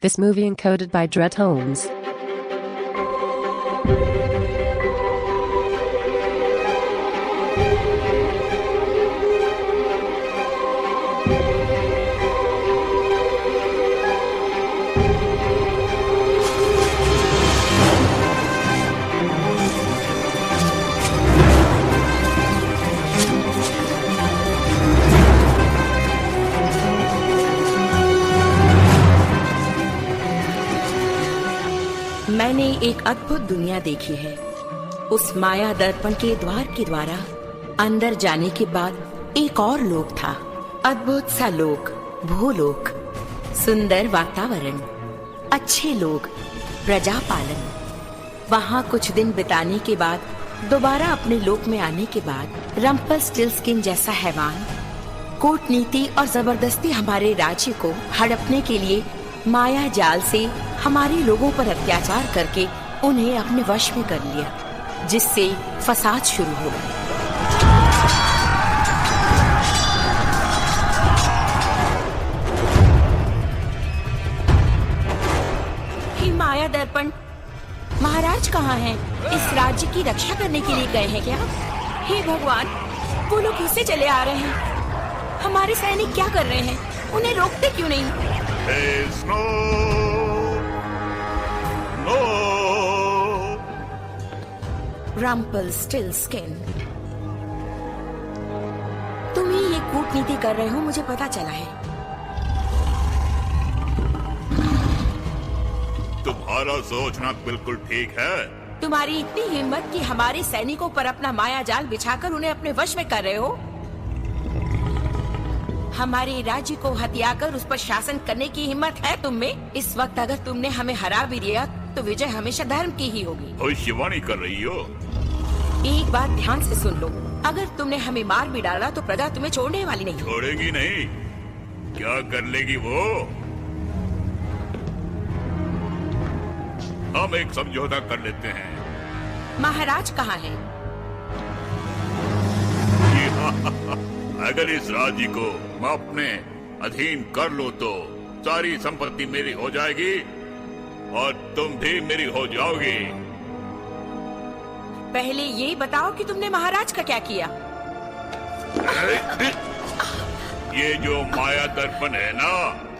This movie encoded by Dread Holmes. मैंने एक अद्भुत दुनिया देखी है। उस माया दर्पण के द्वार के द्वारा अंदर जाने के बाद एक और लोक था। अद्भुत सा लोक, भूलोक, सुंदर वातावरण, अच्छे लोग, प्रजा पालन। वहाँ कुछ दिन बिताने के बाद दोबारा अपने लोक में आने के बाद रम्पलस्टिल्टस्किन जैसा हैवान कूटनीति और जबरदस्ती हमारे राज्य को हड़पने के लिए माया जाल से हमारे लोगों पर अत्याचार करके उन्हें अपने वश में कर लिया, जिससे फसाद शुरू हो गए। हे माया दर्पण, महाराज कहाँ हैं? इस राज्य की रक्षा करने के लिए गए हैं क्या? हे भगवान, वो लोग किससे चले आ रहे हैं? हमारे सैनिक क्या कर रहे हैं? उन्हें रोकते क्यों नहीं? Snow! No! रम्पलस्टिल्टस्किन, तुम ही ये कूटनीति कर रहे हो, मुझे पता चला है। तुम्हारा सोचना बिल्कुल ठीक है। तुम्हारी इतनी हिम्मत कि हमारे सैनिकों पर अपना माया जाल बिछाकर उन्हें अपने वश में कर रहे हो। हमारे राज्य को हथियाकर उस पर शासन करने की हिम्मत है तुम में? इस वक्त अगर तुमने हमें हरा भी दिया तो विजय हमेशा धर्म की ही होगी। भविष्यवाणी कर रही हो? एक बात ध्यान से सुन लो, अगर तुमने हमें मार भी डाला तो प्रजा तुम्हें छोड़ने वाली नहीं। छोड़ेगी नहीं? क्या कर लेगी वो? हम एक समझौता कर लेते हैं। महाराज कहाँ हैं? अगर इस राज्य को मैं अपने अधीन कर लूं तो सारी संपत्ति मेरी हो जाएगी और तुम भी मेरी हो जाओगी। पहले ये बताओ कि तुमने महाराज का क्या किया? ये जो माया दर्पण है ना,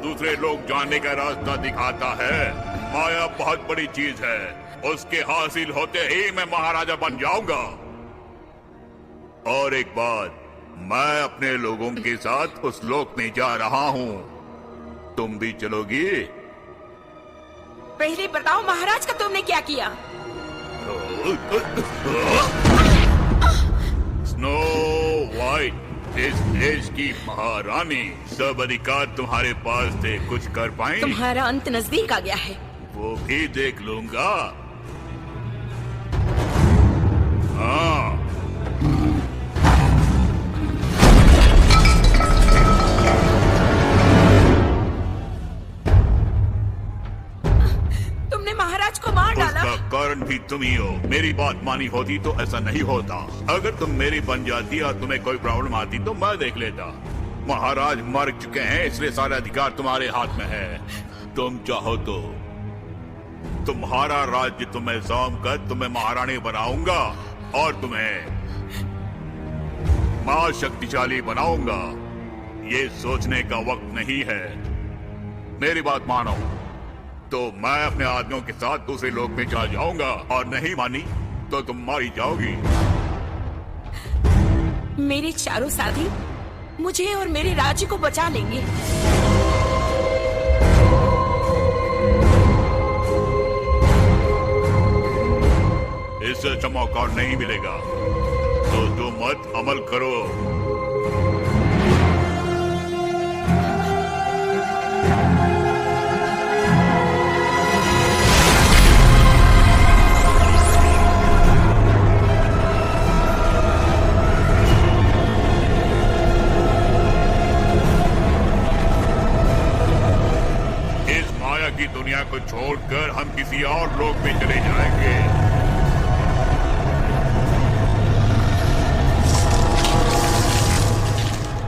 दूसरे लोग जाने का रास्ता दिखाता है। माया बहुत बड़ी चीज है, उसके हासिल होते ही मैं महाराजा बन जाऊंगा। और एक बात, मैं अपने लोगों के साथ उस लोक में जा रहा हूँ। तुम भी चलोगी? पहले बताओ महाराज का तुमने क्या किया? स्नो वाइट, इस देश की महारानी, सब अधिकार तुम्हारे पास थे, कुछ कर पाए? तुम्हारा अंत नजदीक आ गया है। वो भी देख लूंगा। हाँ, महाराज को मार डाला। उसका कारण भी तुम ही हो। मेरी बात मानी होती तो ऐसा नहीं होता। अगर तुम मेरी बन जाती और तुम्हें कोई प्रॉब्लम आती तो मैं देख लेता। महाराज मर चुके हैं, इसलिए सारे अधिकार तुम्हारे हाथ में है। तुम चाहो तो तुम्हारा राज्य तुम्हें सौंप कर तुम्हें महारानी बनाऊंगा और तुम्हें महाशक्तिशाली बनाऊंगा। ये सोचने का वक्त नहीं है। मेरी बात मानो तो मैं अपने आदमियों के साथ दूसरे लोक में चला जाऊंगा, और नहीं मानी तो तुम मारी जाओगी। मेरे चारों साथी मुझे और मेरे राज्य को बचा लेंगे। इससे अच्छा मौका नहीं मिलेगा, तो जो मत अमल करो। की दुनिया को छोड़कर हम किसी और लोक में चले जाएंगे।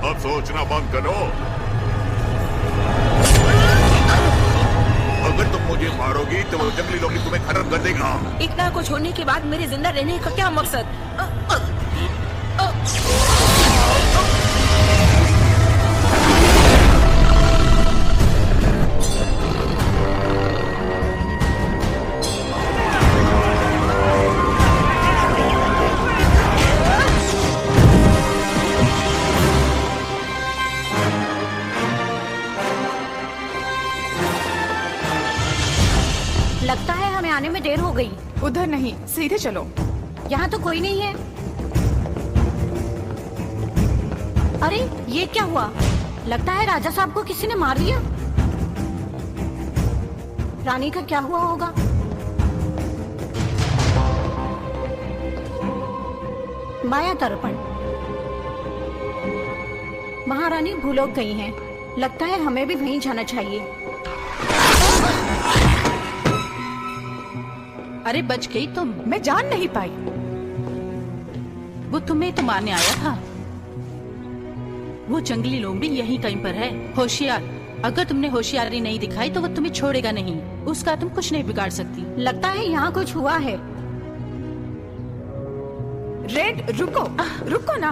अब सोचना बंद करो। नहीं तो वो जंगली लोग तुम्हें खत्म कर देगा। इतना कुछ होने के बाद मेरे जिंदा रहने का क्या मकसद? लगता है हमें आने में देर हो गई। उधर नहीं, सीधे चलो। यहाँ तो कोई नहीं है। अरे ये क्या हुआ? लगता है राजा साहब को किसी ने मार दिया। रानी का क्या हुआ होगा? माया दर्पण। महारानी भूलोक गई हैं। लगता है हमें भी वहीं जाना चाहिए। अरे बच गई तुम। मैं जान नहीं पाई। वो तुम्हें तो मारने आया था। वो जंगली लोमड़ी यहीं कहीं पर है। होशियार, अगर तुमने होशियारी नहीं दिखाई तो वो तुम्हें छोड़ेगा नहीं। उसका तुम कुछ नहीं बिगाड़ सकती। लगता है यहाँ कुछ हुआ है। रेड रुको, रुको ना।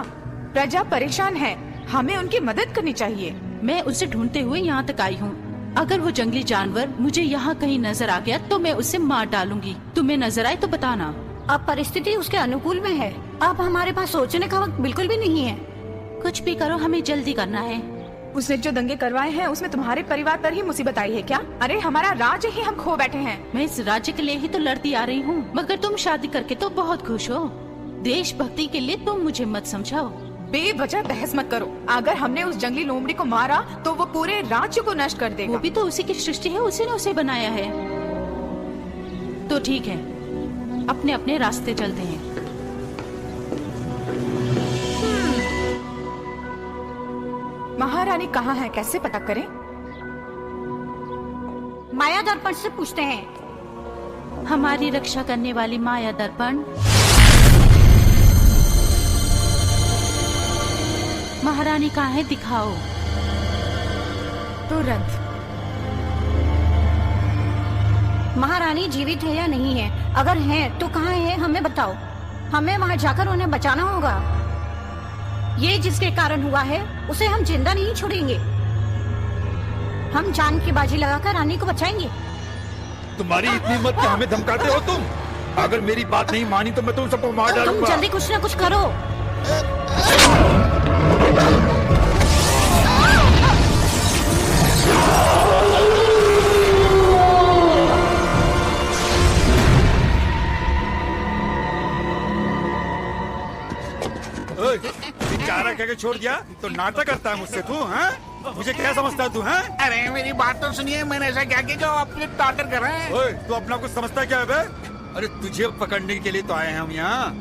प्रजा परेशान है, हमें उनकी मदद करनी चाहिए। मैं उसे ढूंढते हुए यहाँ तक आई हूँ। अगर वो जंगली जानवर मुझे यहाँ कहीं नजर आ गया तो मैं उसे मार डालूंगी। तुम्हें नजर आए तो बताना। अब परिस्थिति उसके अनुकूल में है। अब हमारे पास सोचने का वक्त बिल्कुल भी नहीं है। कुछ भी करो, हमें जल्दी करना है। उसने जो दंगे करवाए हैं उसमें तुम्हारे परिवार पर ही मुसीबत आई है क्या? अरे हमारा राज्य ही हम खो बैठे हैं। मैं इस राज्य के लिए ही तो लड़ती आ रही हूँ, मगर तुम शादी करके तो बहुत खुश हो। देशभक्ति के लिए तुम मुझे मत समझाओ। बेवजह बहस मत करो। अगर हमने उस जंगली लोमड़ी को मारा तो वो पूरे राज्य को नष्ट कर देगा। वो भी तो उसी की सृष्टि है, उसी ने उसे बनाया है। तो ठीक है, अपने अपने रास्ते चलते हैं। महारानी कहाँ है, कैसे पता करें? माया दर्पण से पूछते हैं। हमारी रक्षा करने वाली माया दर्पण। महारानी कहाँ है, दिखाओ तुरंत। महारानी जीवित है या नहीं है? अगर है तो कहाँ है, हमें बताओ। हमें वहाँ जाकर उन्हें बचाना होगा। ये जिसके कारण हुआ है उसे हम जिंदा नहीं छोड़ेंगे। हम जान की बाजी लगाकर रानी को बचाएंगे। तुम्हारी इतनी हिम्मत कि हमें धमकाते हो तुम? अगर मेरी बात नहीं मानी तो मैं तुम सबको मार तुम डालूंगा। जल्दी कुछ न कुछ करो। बेचारा कह के छोड़ दिया तो नाटक करता है मुझसे तू? हैं? मुझे क्या समझता है तू? हैं? अरे मेरी बात तो सुनिए, मैंने ऐसा क्या किया जो आप मुझे टॉर्चर कर रहे हैं? ओए, तू अपना कुछ समझता क्या है बे? अरे तुझे पकड़ने के लिए तो आए हैं हम यहाँ।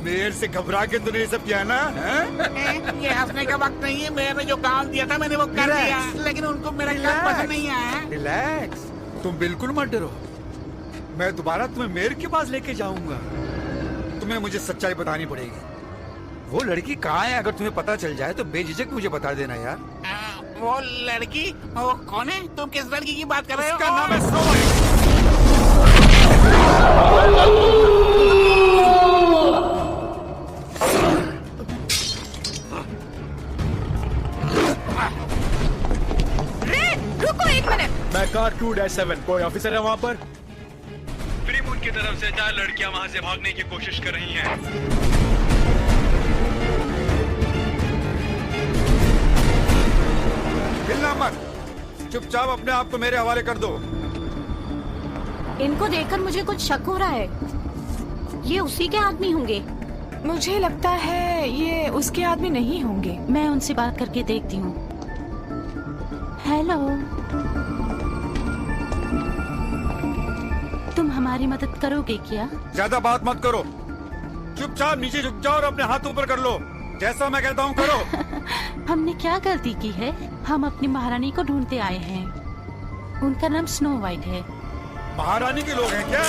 मेरे से घबरा के तूने ये सब किया ना? हैं? ये हंसने का वक्त नहीं है। मैंने जो काम दिया था मैंने वो कर दिया, लेकिन उनको मेरा काम पसंद नहीं आया। रिलैक्स, तुम बिल्कुल मत डरो। मैं दोबारा तुम्हें मेयर के पास लेके जाऊंगा। तुम्हें मुझे सच्चाई बतानी पड़ेगी। वो लड़की कहाँ है? अगर तुम्हें पता चल जाए तो बेझिझक मुझे बता देना यार। वो लड़की, वो कौन है? तुम किस लड़की की बात कर रहे हो? उसका नाम है स्नो वाइट। रुको एक मिनट। मैं कार 2-7, कोई ऑफिसर है वहाँ पर? फ्रीमून की तरफ से 4 लड़कियां वहाँ से भागने की कोशिश कर रही हैं। हिलना मत, चुपचाप अपने आप को मेरे हवाले कर दो। इनको देखकर मुझे कुछ शक हो रहा है। ये उसी के आदमी होंगे। मुझे लगता है ये उसके आदमी नहीं होंगे। मैं उनसे बात करके देखती हूँ। हेलो, तुम हमारी मदद करोगे क्या? ज्यादा बात मत करो, चुपचाप नीचे झुक जाओ और अपने हाथ ऊपर कर लो। जैसा मैं कहता हूँ करो। हमने क्या गलती की है? हम अपनी महारानी को ढूंढते आए हैं। उनका नाम स्नो वाइट है। महारानी के लोग हैं क्या?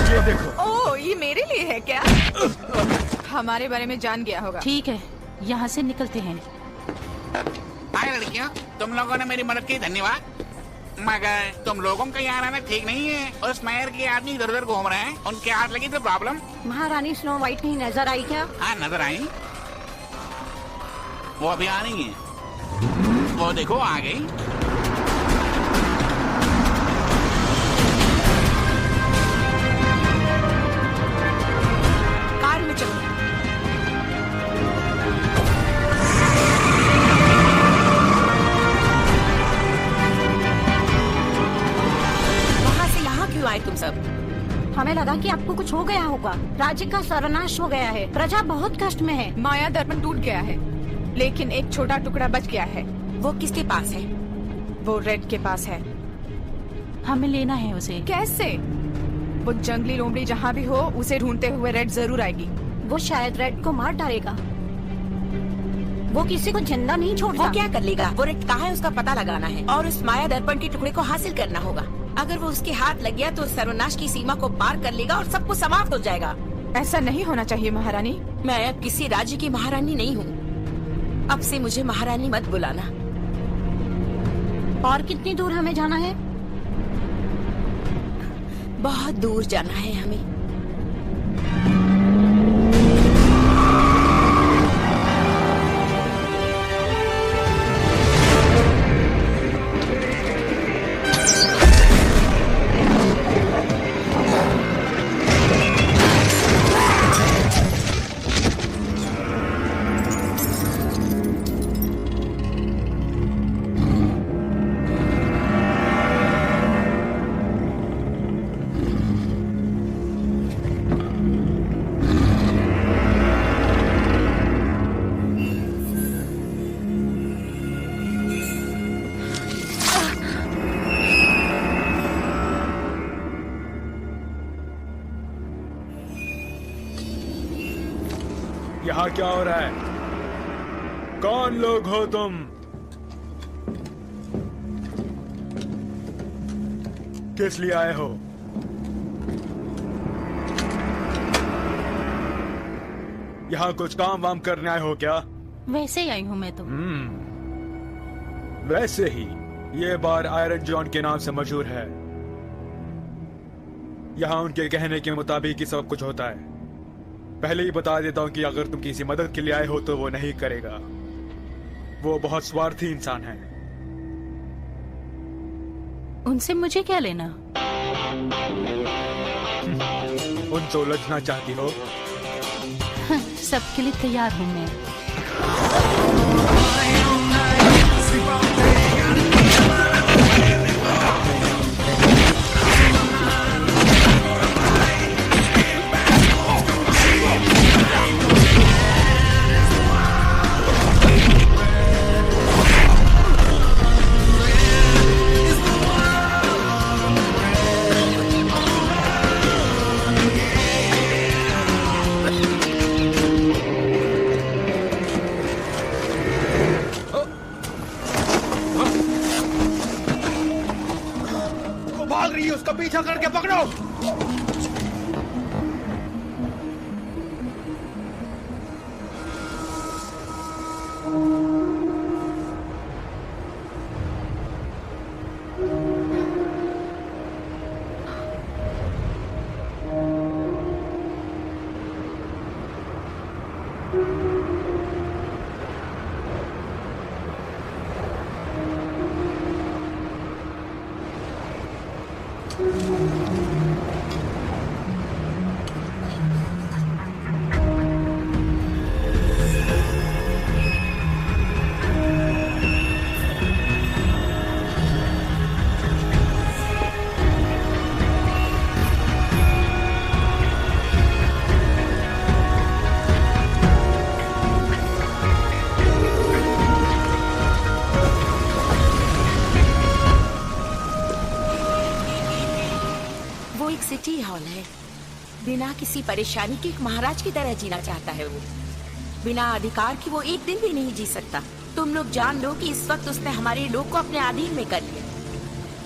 ये देखो। ओह, ये मेरे लिए है क्या? हमारे बारे में जान गया होगा। ठीक है, यहाँ से निकलते हैं। हाय लड़कियों, तुम लोगों ने मेरी मदद की, धन्यवाद। मगर तुम लोगों का यहाँ रहना ठीक नहीं है। उस मेयर के आदमी इधर उधर घूम रहे हैं, उनके हाथ लगी तो प्रॉब्लम। महारानी स्नो व्हाइट कहीं नजर आई क्या? हाँ नजर आई, वो अभी आ रही है। वो देखो आ गई। कार में चलो। वहाँ से यहाँ क्यों आए तुम सब? हमें लगा कि आपको कुछ हो गया होगा। राज्य का सर्वनाश हो गया है, प्रजा बहुत कष्ट में है। माया दर्पण टूट गया है, लेकिन एक छोटा टुकड़ा बच गया है। वो किसके पास है? वो रेड के पास है। हमें लेना है उसे। कैसे? वो जंगली लोमड़ी जहाँ भी हो, उसे ढूंढते हुए रेड जरूर आएगी। वो शायद रेड को मार डालेगा। वो किसी को जिंदा नहीं छोड़ता। वो क्या कर लेगा? वो रेड कहाँ है उसका पता लगाना है और उस माया दर्पण के टुकड़े को हासिल करना होगा। अगर वो उसके हाथ लग गया तो सर्वनाश की सीमा को पार कर लेगा और सब कुछ समाप्त हो जाएगा। ऐसा नहीं होना चाहिए महारानी। मैं अब किसी राज्य की महारानी नहीं हूँ। अब से मुझे महारानी मत बुलाना। और कितनी दूर हमें जाना है? बहुत दूर जाना है हमें। यहाँ क्या हो रहा है? कौन लोग हो तुम? किस लिए आए हो? यहाँ कुछ काम वाम करने आए हो क्या? वैसे ही आई हूँ मैं तो। वैसे ही ये बार आयरन जॉन के नाम से मशहूर है। यहाँ उनके कहने के मुताबिक ही सब कुछ होता है। पहले ही बता देता हूँ कि अगर तुम किसी मदद के लिए आए हो तो वो नहीं करेगा। वो बहुत स्वार्थी इंसान है। उनसे मुझे क्या लेना? उनसे उलझना चाहती हो? सबके लिए तैयार हूँ मैं। उसका पीछा करके पकड़ो। सिटी हॉल है। बिना किसी परेशानी के एक महाराज की तरह जीना चाहता है वो। बिना अधिकार की वो एक दिन भी नहीं जी सकता। तुम लोग जान लो कि इस वक्त उसने हमारे लोग को अपने अधीन में कर लिया।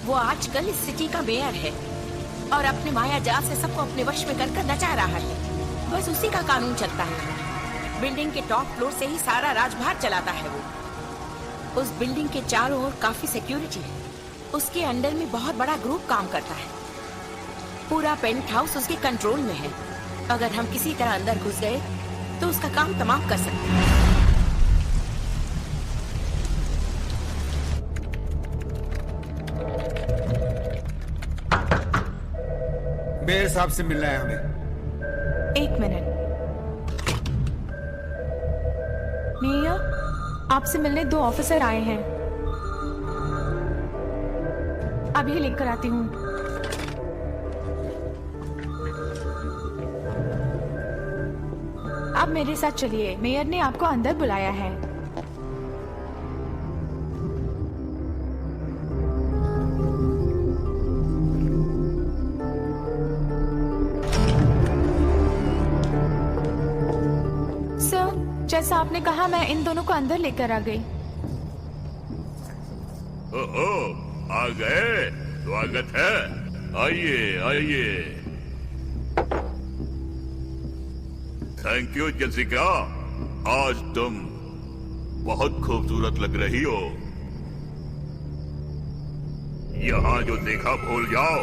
वो आजकल इस सिटी का मेयर है और अपने माया जाल से सबको अपने वश में कर नचा रहा है। बस उसी का कानून चलता है। बिल्डिंग के टॉप फ्लोर से ही सारा राजभार चलाता है वो। उस बिल्डिंग के चारों ओर काफी सिक्योरिटी है। उसके अंडर में बहुत बड़ा ग्रुप काम करता है। पूरा पेंट हाउस उसके कंट्रोल में है। अगर हम किसी तरह अंदर घुस गए तो उसका काम तमाम कर सकते हैं। मेयर साहब से मिलना है हमें। 1 मिनट। मेयर, आपसे मिलने 2 ऑफिसर आए हैं। अभी लेकर आती हूँ। आप मेरे साथ चलिए, मेयर ने आपको अंदर बुलाया है। जैसा आपने कहा, मैं इन दोनों को अंदर लेकर आ गई। ओहो, आ गए। स्वागत है। आइए आइए। थैंक यू जेसिका, आज तुम बहुत खूबसूरत लग रही हो। यहाँ जो देखा भूल जाओ।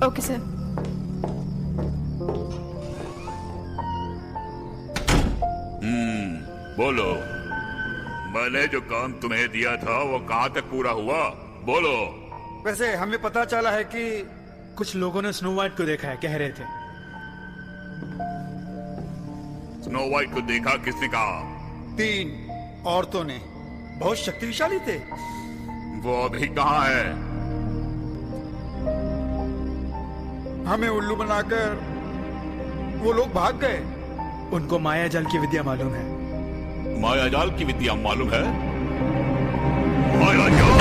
Okay sir. बोलो, मैंने जो काम तुम्हें दिया था वो कहाँ तक पूरा हुआ? बोलो। वैसे हमें पता चला है कि कुछ लोगों ने स्नो वाइट को देखा है, कह रहे थे। स्नो वाइट को देखा किसने कहा? 3 औरतों ने, बहुत शक्तिशाली थे। वो अभी कहाँ है? हमें उल्लू बनाकर वो लोग भाग गए। उनको माया जाल की विद्या मालूम है। माया जाल की विद्या मालूम है? माया जाल?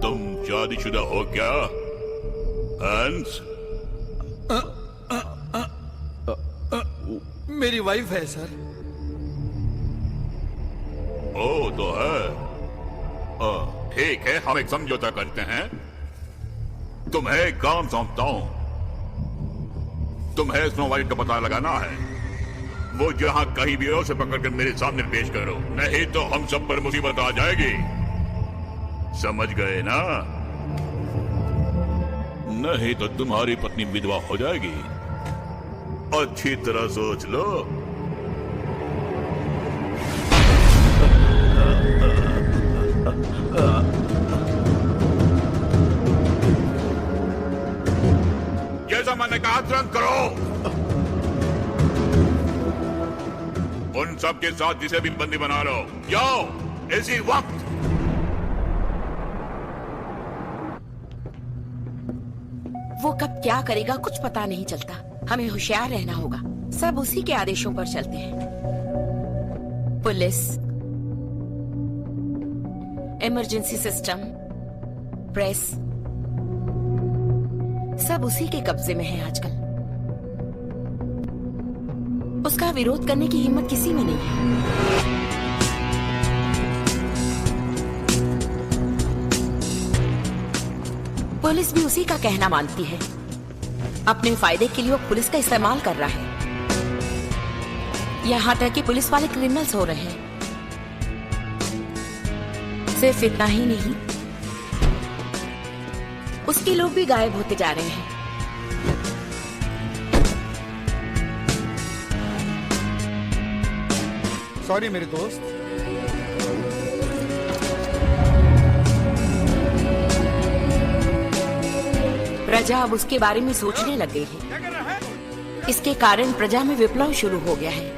तुम शादीशुदा हो क्या, हंस? मेरी वाइफ है सर। ओ तो है। ठीक है, हम एक समझौता करते हैं। तुम्हें एक काम सौंपता हूं। तुम्हें स्नो वाइट का पता लगाना है। वो जहां कहीं भी हो, उसे पकड़कर मेरे सामने पेश करो, नहीं तो हम सब पर मुसीबत आ जाएगी। समझ गए ना? नहीं तो तुम्हारी पत्नी विधवा हो जाएगी। अच्छी तरह सोच लो। जैसा मैंने कहा तुरंत करो। उन सब के साथ जिसे भी बंदी बना लो, जाओ इसी वक्त। वो कब क्या करेगा कुछ पता नहीं चलता। हमें होशियार रहना होगा। सब उसी के आदेशों पर चलते हैं। पुलिस, इमरजेंसी सिस्टम, प्रेस, सब उसी के कब्जे में है आजकल। उसका विरोध करने की हिम्मत किसी में नहीं है। पुलिस भी उसी का कहना मानती है। अपने फायदे के लिए वो पुलिस का इस्तेमाल कर रहा है। यहाँ तक कि पुलिस वाले क्रिमिनल्स हो रहे हैं। सिर्फ इतना ही नहीं, उसके लोग भी गायब होते जा रहे हैं। सॉरी मेरे दोस्त। प्रजा अब उसके बारे में सोचने लग गई है। इसके कारण प्रजा में विप्लव शुरू हो गया है।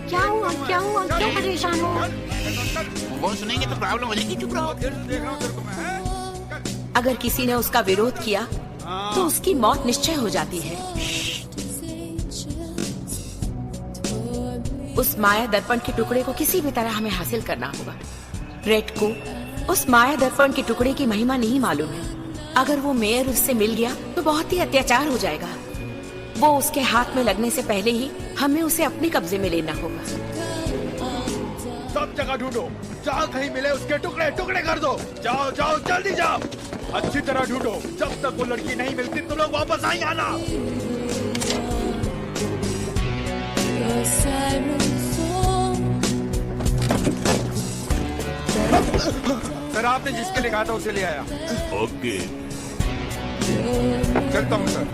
क्या हुआ, क्या हुआ, क्यों परेशान हो? वो सुनेंगे तो प्रॉब्लम हो जाएगी। चुप रहो। अगर किसी ने उसका विरोध किया तो उसकी मौत निश्चय हो जाती है। उस माया दर्पण के टुकड़े को किसी भी तरह हमें हासिल करना होगा। रेड को उस माया दर्पण के टुकड़े की महिमा नहीं मालूम है। अगर वो मेयर उससे मिल गया तो बहुत ही अत्याचार हो जाएगा। वो उसके हाथ में लगने से पहले ही हमें उसे अपने कब्जे में लेना होगा। सब जगह ढूंढो, जहाँ कहीं मिले उसके टुकड़े टुकड़े कर दो। जाओ जाओ जल्दी जाओ, अच्छी तरह ढूंढो। जब तक वो लड़की नहीं मिलती तुम लोग वापस नहीं आना। सर आपने जिसके लिए कहा था उसे ले आया। ओके, चलता हूँ सर।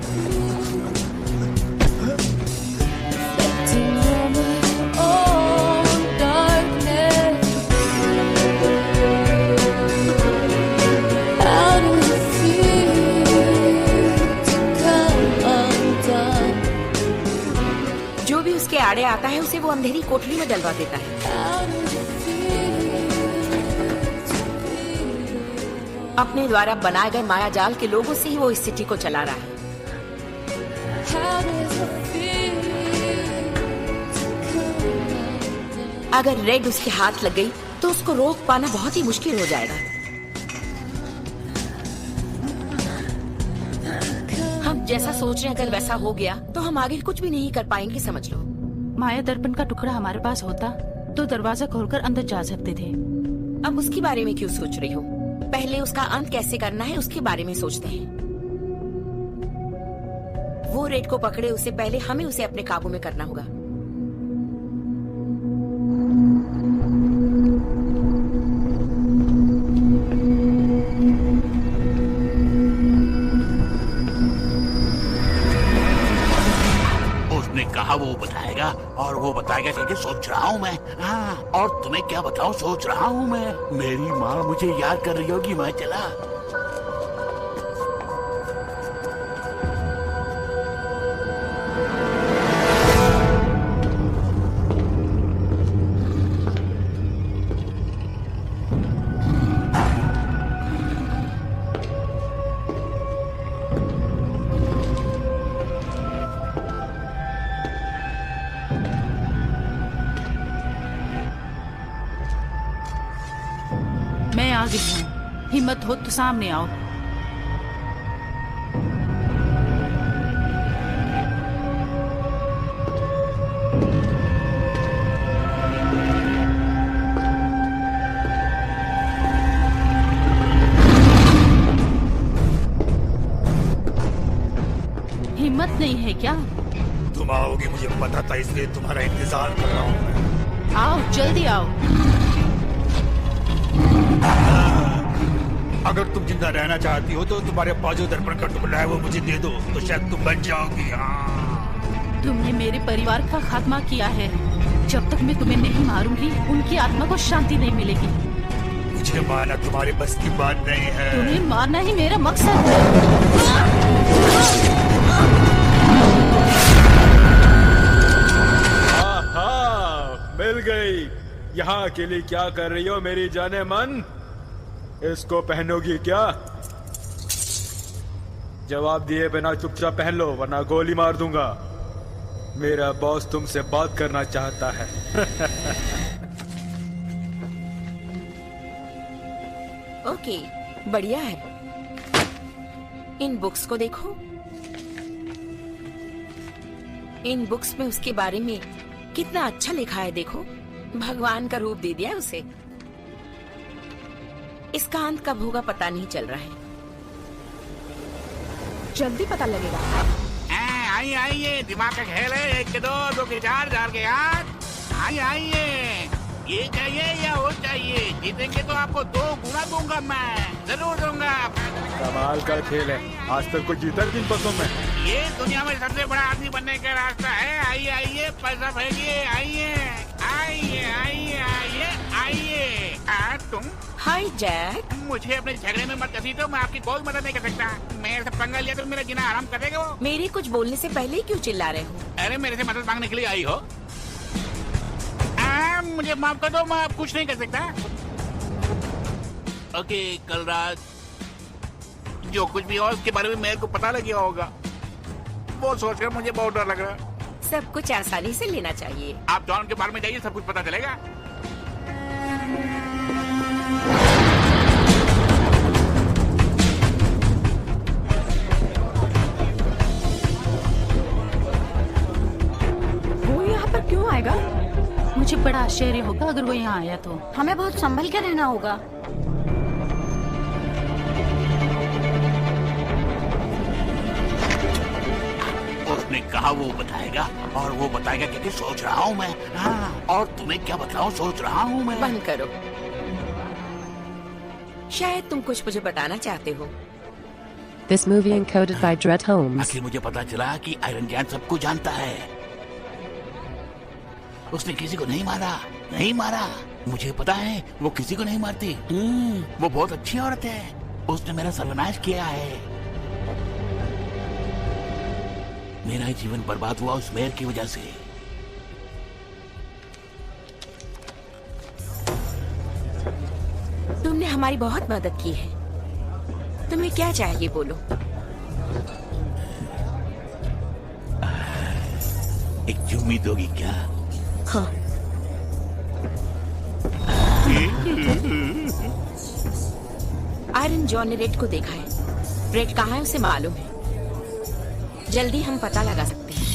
जो भी उसके आड़े आता है उसे वो अंधेरी कोठरी में डलवा देता है। अपने द्वारा बनाए गए माया जाल के लोगों से ही वो इस सिटी को चला रहा है। अगर रेड उसके हाथ लग गई तो उसको रोक पाना बहुत ही मुश्किल हो जाएगा। हम जैसा सोच रहे हैं अगर वैसा हो गया तो हम आगे कुछ भी नहीं कर पाएंगे, समझ लो। माया दर्पण का टुकड़ा हमारे पास होता तो दरवाजा खोलकर अंदर जा सकते थे। अब उसके बारे में क्यों सोच रही हो? पहले उसका अंत कैसे करना है उसके बारे में सोचते हैं। वो रेड को पकड़े उससे पहले हमें उसे अपने काबू में करना होगा। उसने कहा वो बताएगा और वो बताएगा करके सोच रहा हूँ मैं। हाँ, और तुम्हें क्या बताऊँ, सोच रहा हूँ मैं। मेरी माँ मुझे याद कर रही होगी, मैं चला। मैं आ गई हूँ, हिम्मत हो तो सामने आओ। हिम्मत नहीं है क्या? तुम आओगी मुझे पता था, इसलिए तुम्हारा इंतजार कर रहा हूँ मैं। आओ जल्दी आओ। अगर तुम जिंदा रहना चाहती हो तो तुम्हारे पास जो दर्पण का टुकड़ा है वो मुझे दे दो, तो शायद तुम बच जाओगी। हाँ। तुमने मेरे परिवार का खात्मा किया है। जब तक मैं तुम्हें नहीं मारूंगी उनकी आत्मा को शांति नहीं मिलेगी। मुझे मारना तुम्हारे बस की बात नहीं है। तुम्हें मारना ही मेरा मकसद है। मिल गई। यहाँ के लिए क्या कर रही हो मेरी जाने मन? इसको पहनोगी क्या? जवाब दिए बिना चुपचाप पहन लो वरना गोली मार दूंगा। मेरा बॉस तुमसे बात करना चाहता है। ओके, बढ़िया है। इन बुक्स को देखो। इन बुक्स में उसके बारे में कितना अच्छा लिखा है। देखो, भगवान का रूप दे दिया है उसे। इसका अंत कब होगा पता नहीं चल रहा है। जल्दी पता लगेगा। आइए आइए, दिमाग का खेल है। 1 के 2, 2 के 4, 4 के 8। आइए आइए, ये चाहिए या वो चाहिए? जीतेंगे तो आपको 2 गुना दूंगा, मैं जरूर दूंगा। कमाल का खेल है। आज तक कोई जीता किन बसों में? ये दुनिया में सबसे बड़ा आदमी बनने का रास्ता है। आइए आइए, पैसा फेंकिए। आइए आइए आइए आइए आइए। तुम? हाय जैक। मुझे अपने झगड़े में मत कसी तो मैं आपकी कोई मदद नहीं कर सकता। मेरे से पंगा लिया तो मेरा जीना आराम कर देगा वो। मेरे कुछ बोलने से पहले ही क्यों चिल्ला रहे हो? अरे मेरे से मदद मांगने के लिए आई हो? मुझे माफ कर दो, मैं अब कुछ नहीं कर सकता। ओके, कल रात जो कुछ भी हो उसके बारे में मेरे को पता लग गया होगा। वो सोचकर मुझे बहुत डर लग रहा है। सब कुछ आसानी से लेना चाहिए। आप जॉन के बारे में जाइए, सब कुछ पता चलेगा। वो यहाँ पर क्यों आएगा? मुझे बड़ा आश्चर्य होगा अगर वो यहाँ आया तो। हमें बहुत संभल के रहना होगा। उसने कहा वो बताएगा, और वो बताएगा कि सोच रहा हूँ मैं। हाँ, और तुम्हें क्या बताऊँ, सोच रहा हूँ मैं। बंद करो। शायद तुम कुछ मुझे बताना चाहते हो। This movie encoded by Dread Holmes. आखिर मुझे पता चला कि आयरन जैन सबको जानता है। उसने किसी को नहीं मारा, नहीं मारा। मुझे पता है वो किसी को नहीं मारती। वो बहुत अच्छी औरत है। उसने मेरा सर्वनाश किया है। मेरा जीवन बर्बाद हुआ उस मेयर की वजह से। तुमने हमारी बहुत मदद की है। तुम्हें क्या चाहिए बोलो। एक चुम्मी दोगी क्या? हाँ। आयरन जॉन ने रेड को देखा है। रेड कहाँ है उसे मालूम है। जल्दी हम पता लगा सकते हैं।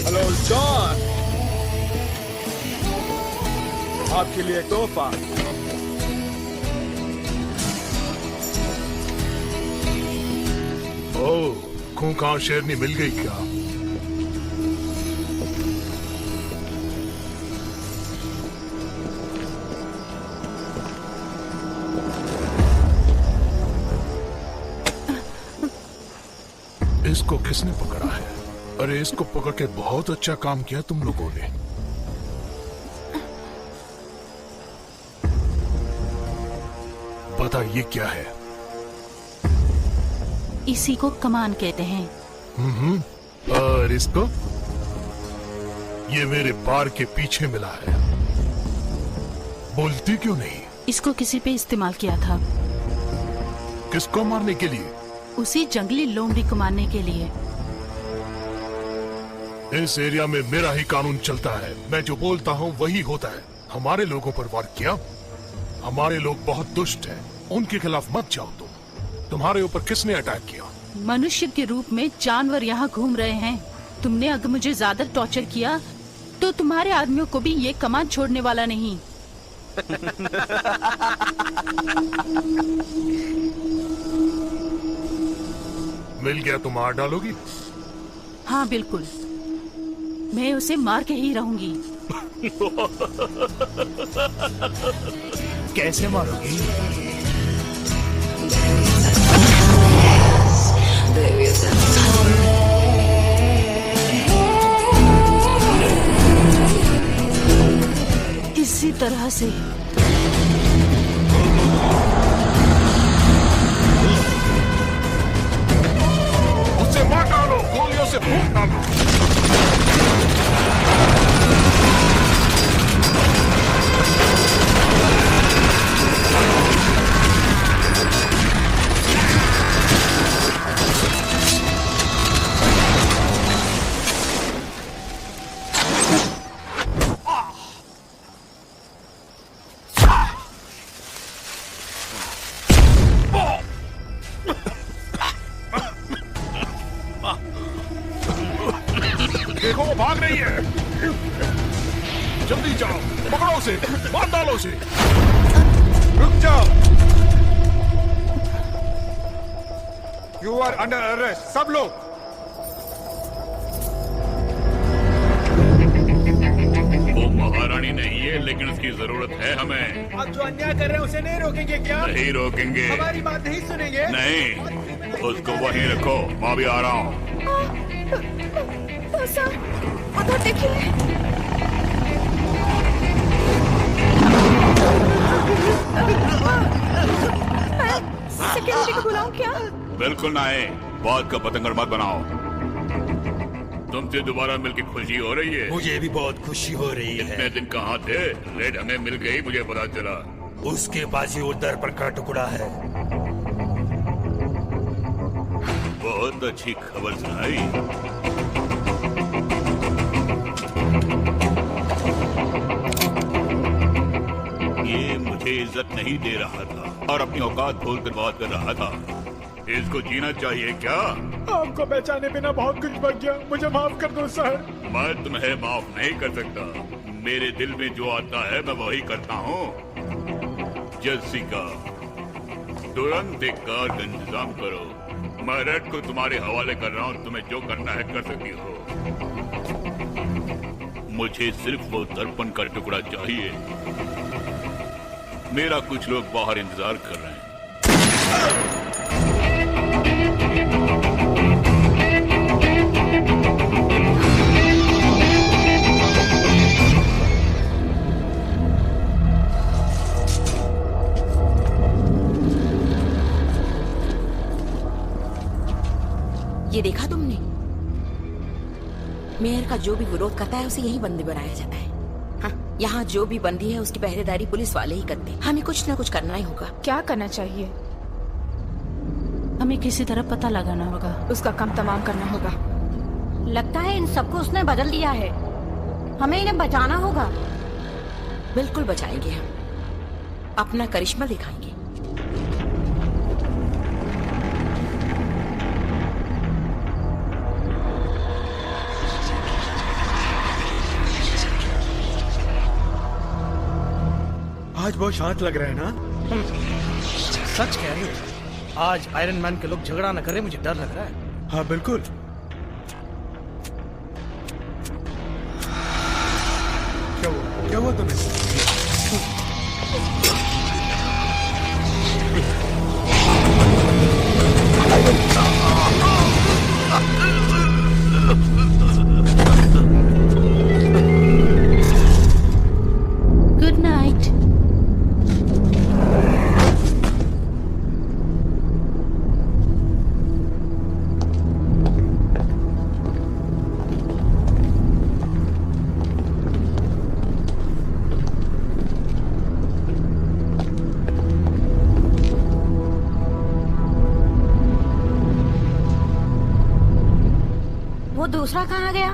हेलो जॉन, आपके लिए तोहफा। ओह, खूंखार शेरनी मिल गई क्या? इसको किसने पकड़ा है? अरे इसको पकड़ के बहुत अच्छा काम किया तुम लोगों ने। पता ये क्या है? इसी को कमान कहते हैं। और इसको? ये मेरे पार के पीछे मिला है। बोलती क्यों नहीं? इसको किसी पे इस्तेमाल किया था। किसको मारने के लिए? उसी जंगली लोमड़ी को मारने के लिए। इस एरिया में मेरा ही कानून चलता है। मैं जो बोलता हूँ वही होता है। हमारे लोगों पर वार किया। हमारे लोग बहुत दुष्ट हैं। उनके खिलाफ मत जाओ तुम। तुम्हारे ऊपर किसने अटैक किया? मनुष्य के रूप में जानवर यहाँ घूम रहे हैं। तुमने अगर मुझे ज्यादा टॉर्चर किया तो तुम्हारे आदमियों को भी ये कमान छोड़ने वाला नहीं। मिल गया तो मार डालोगी? हाँ बिल्कुल, मैं उसे मार के ही रहूंगी। कैसे मारोगी? इसी तरह से। उसे मार डालो, गोलियों से फूंक डालो। देखो वो भाग रही है। जल्दी जाओ, पकड़ो उसे, मार डालो उसे। रुक जाओ। यू आर अंडर अरेस्ट, सब लोग। वो महारानी नहीं है, लेकिन उसकी जरूरत है हमें। आप जो अन्याय कर रहे हैं उसे नहीं रोकेंगे क्या? नहीं रोकेंगे। हमारी बात नहीं सुनेंगे? नहीं, उसको वहीं रखो। मैं भी आ रहा हूँ। उधर देखिए। सिक्योरिटी को बुलाऊं क्या? बिल्कुल नहीं, बात का पतंगर मत बनाओ। तुमसे दोबारा मिलके खुशी हो रही है? मुझे भी बहुत खुशी हो रही है। इतने दिन कहाँ थे? रेड हमें मिल गई, मुझे पता चला। उसके पास ही वो दर्पण का टुकड़ा है। बहुत अच्छी खबर सुनाई। ये मुझे इज्जत नहीं दे रहा था और अपनी औकात भूल कर बात कर रहा था। इसको जीना चाहिए क्या? आपको पहचाने बिना बहुत कुछ बच गया, मुझे माफ कर दो सर। मैं तुम्हें माफ नहीं कर सकता। मेरे दिल में जो आता है मैं वही करता हूँ। जेसिका, तुरंत एक कार का इंतजाम करो। मैं रेड को तुम्हारे हवाले कर रहा हूँ, तुम्हें जो करना है कर सकती हो। मुझे सिर्फ वो दर्पण का टुकड़ा चाहिए। मेरा कुछ लोग बाहर इंतजार कर रहे हैं। ये देखा तुमने? मेयर का जो भी विरोध करता है उसे यही बंदी बनाया जाता है। हाँ, यहाँ जो भी बंदी है उसकी पहरेदारी पुलिस वाले ही करते हैं। हमें कुछ न कुछ करना ही होगा। क्या करना चाहिए? हमें किसी तरह पता लगाना होगा। उसका काम तमाम करना होगा। लगता है इन सबको उसने बदल दिया है। हमें इन्हें बचाना होगा। बिल्कुल बचाएंगे हम। अपना करिश्मा दिखाएंगे। आज बहुत शांत लग रहा है ना? सच कह रही हो। आज आयरन मैन के लोग झगड़ा न करें, मुझे डर लग रहा है। हाँ बिल्कुल। क्या हुआ तुम्हें? Good night. वो दूसरा कहाँ गया?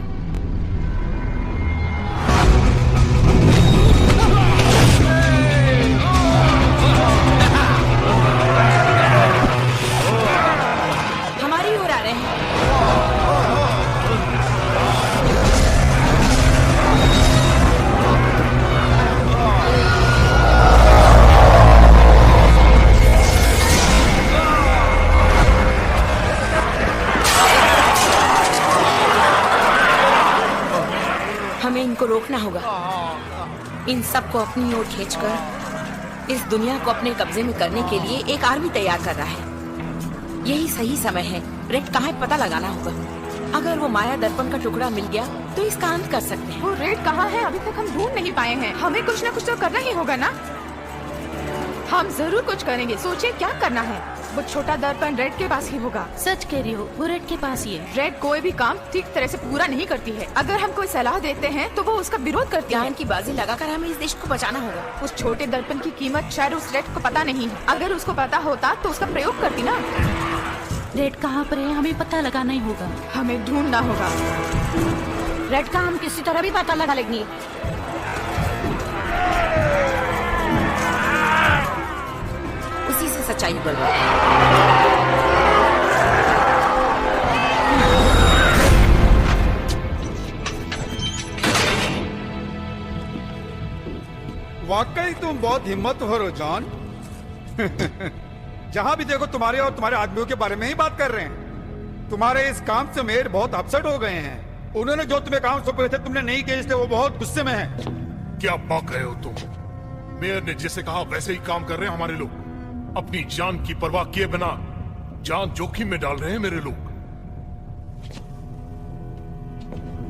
हमारी ओर आ रहे हैं। हमें इनको रोकना होगा। इन सबको अपनी ओर खींचकर इस दुनिया को अपने कब्जे में करने के लिए एक आर्मी तैयार कर रहा है। यही सही समय है। रेड कहाँ है पता लगाना होगा। अगर वो माया दर्पण का टुकड़ा मिल गया तो इसका अंत कर सकते हैं। वो रेड कहाँ है? अभी तक हम ढूंढ नहीं पाए हैं। हमें कुछ न कुछ तो करना ही होगा ना। हम जरूर कुछ करेंगे। सोचिए क्या करना है। वो छोटा दर्पण रेड के पास ही होगा। सच कह रही हो, वो रेड के पास ही है। रेड कोई भी काम ठीक तरह से पूरा नहीं करती है। अगर हम कोई सलाह देते हैं तो वो उसका विरोध करती है। ज्ञान की बाजी लगाकर हमें इस देश को बचाना होगा। उस छोटे दर्पण की कीमत शायद उस रेड को पता नहीं है। अगर उसको पता होता तो उसका प्रयोग करती ना। रेड कहाँ पर है हमें पता लगाना ही होगा। हमें ढूंढना होगा। रेड का हम किसी तरह भी पता लगा लेंगे। उसी से सच्चाई बोल रहा है। वाकई तुम बहुत हिम्मत हो जॉन। जहां भी देखो तुम्हारे और तुम्हारे आदमियों के बारे में ही बात कर रहे हैं। तुम्हारे इस काम से मेयर बहुत अपसेट हो गए हैं। उन्होंने जो तुम्हें काम सौंपे थे तुमने नहीं किए, इसलिए वो बहुत गुस्से में है। क्या बक रहे हो तुम? मेयर ने जैसे कहा वैसे ही काम कर रहे हैं हमारे लोग। अपनी जान की परवाह किए बिना जान जोखिम में डाल रहे हैं मेरे लोग।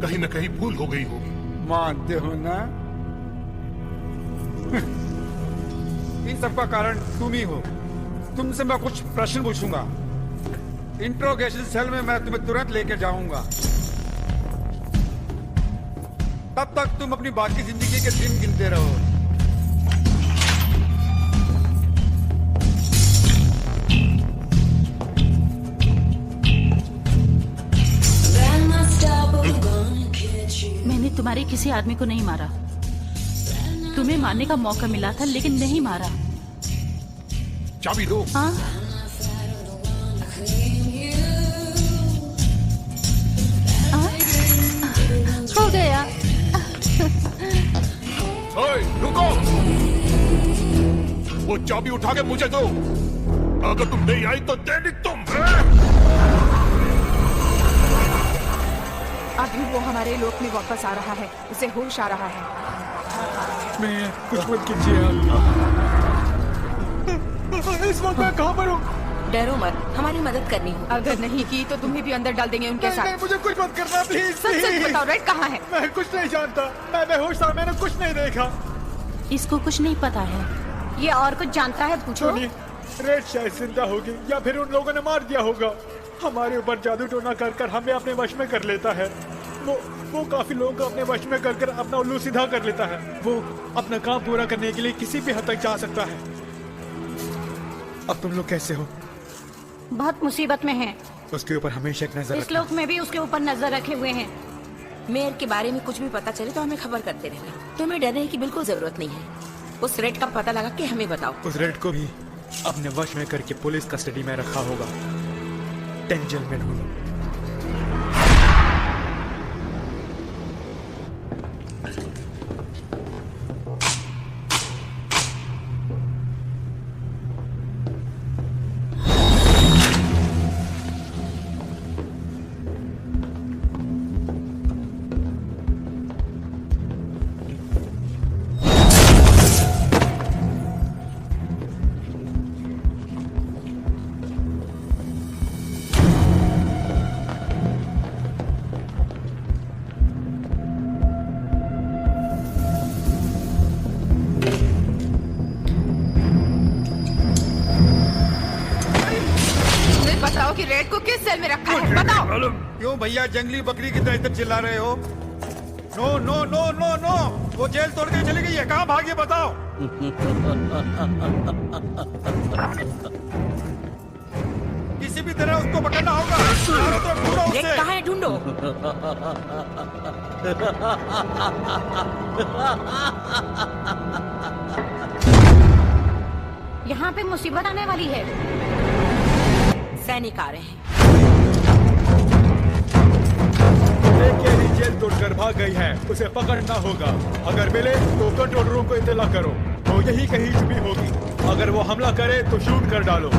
कहीं न कहीं भूल हो गई होगी। मानते हो ना? इन सब का कारण तुम ही हो। तुमसे मैं कुछ प्रश्न पूछूंगा। इंट्रोगेशन सेल में मैं तुम्हें तुरंत लेकर जाऊंगा। तब तक तुम अपनी बाकी जिंदगी के दिन गिनते रहो। मैंने तुम्हारे किसी आदमी को नहीं मारा। तुम्हें मारने का मौका मिला था लेकिन नहीं मारा। चाबी दो। हाँ? वो चाबी उठा के मुझे दो। अगर तुम नहीं आई तो देनी तुम। अभी वो हमारे लोक में वापस आ रहा है, उसे होश आ रहा है। मैं कुछ मत कीजिए। इस वक्त मैं कहाँ पर हूँ? डरो मत, हमारी मदद करनी हो। अगर नहीं की तो तुम्हें भी अंदर डाल देंगे उनके साथ। नहीं, मुझे कुछ मत करना प्लीज। सच सच बताओ, रेड कहाँ है? मैं कुछ नहीं जानता, मैं बेहोश था, मैंने कुछ नहीं देखा। इसको कुछ नहीं पता है। ये और कुछ जानता है, पूछो। रेड शायद जिंदा होगी या फिर उन लोगों ने मार दिया होगा। हमारे ऊपर जादू टोना कर कर हमें अपने वश में कर लेता है। वो काफी लोगों को अपने वश में कर कर अपना उल्लू सीधा कर लेता है। वो अपना काम पूरा करने के लिए किसी भी हद तक जा सकता है। अब तुम लोग कैसे हो? बहुत मुसीबत में हैं। उसके ऊपर हमेशा एक नजर इस लोक में भी उसके ऊपर नजर रखे हुए हैं। मेयर के बारे में कुछ भी पता चले तो हमें खबर करते रहना। तुम्हें डरने की बिल्कुल जरूरत नहीं है। उस रेड का पता लगा के हमें बताओ। उस रेड को भी अपने वश में करके पुलिस कस्टडी में रखा होगा। टेंजल में ढूंढो। बताओ कि रेड को किस सेल में रखा है, बताओ। क्यों भैया जंगली बकरी की तरह इधर चिल्ला रहे हो? No no no no no, वो जेल तोड़ के चली गई है। कहाँ भागी बताओ? किसी भी तरह उसको पकड़ना होगा। ढूंढो उसे। कहाँ है? ढूंढो। यहाँ पे मुसीबत आने वाली है। सैनिक आ रहे हैं। जेल तोड़कर भाग गई है, उसे पकड़ना होगा। अगर मिले तो कंट्रोल रूम को इत्तला करो। वो यही कहीं छुपी होगी। अगर वो हमला करे तो शूट कर डालो।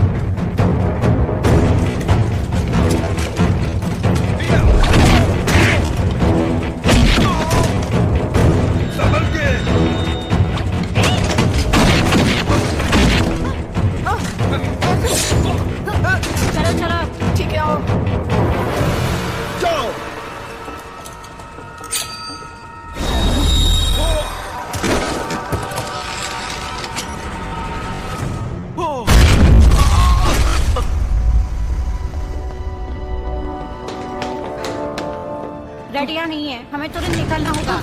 चलो चलो, ठीक है, आओ। जाओ। रेडिया नहीं है, हमें तुरंत निकलना होगा।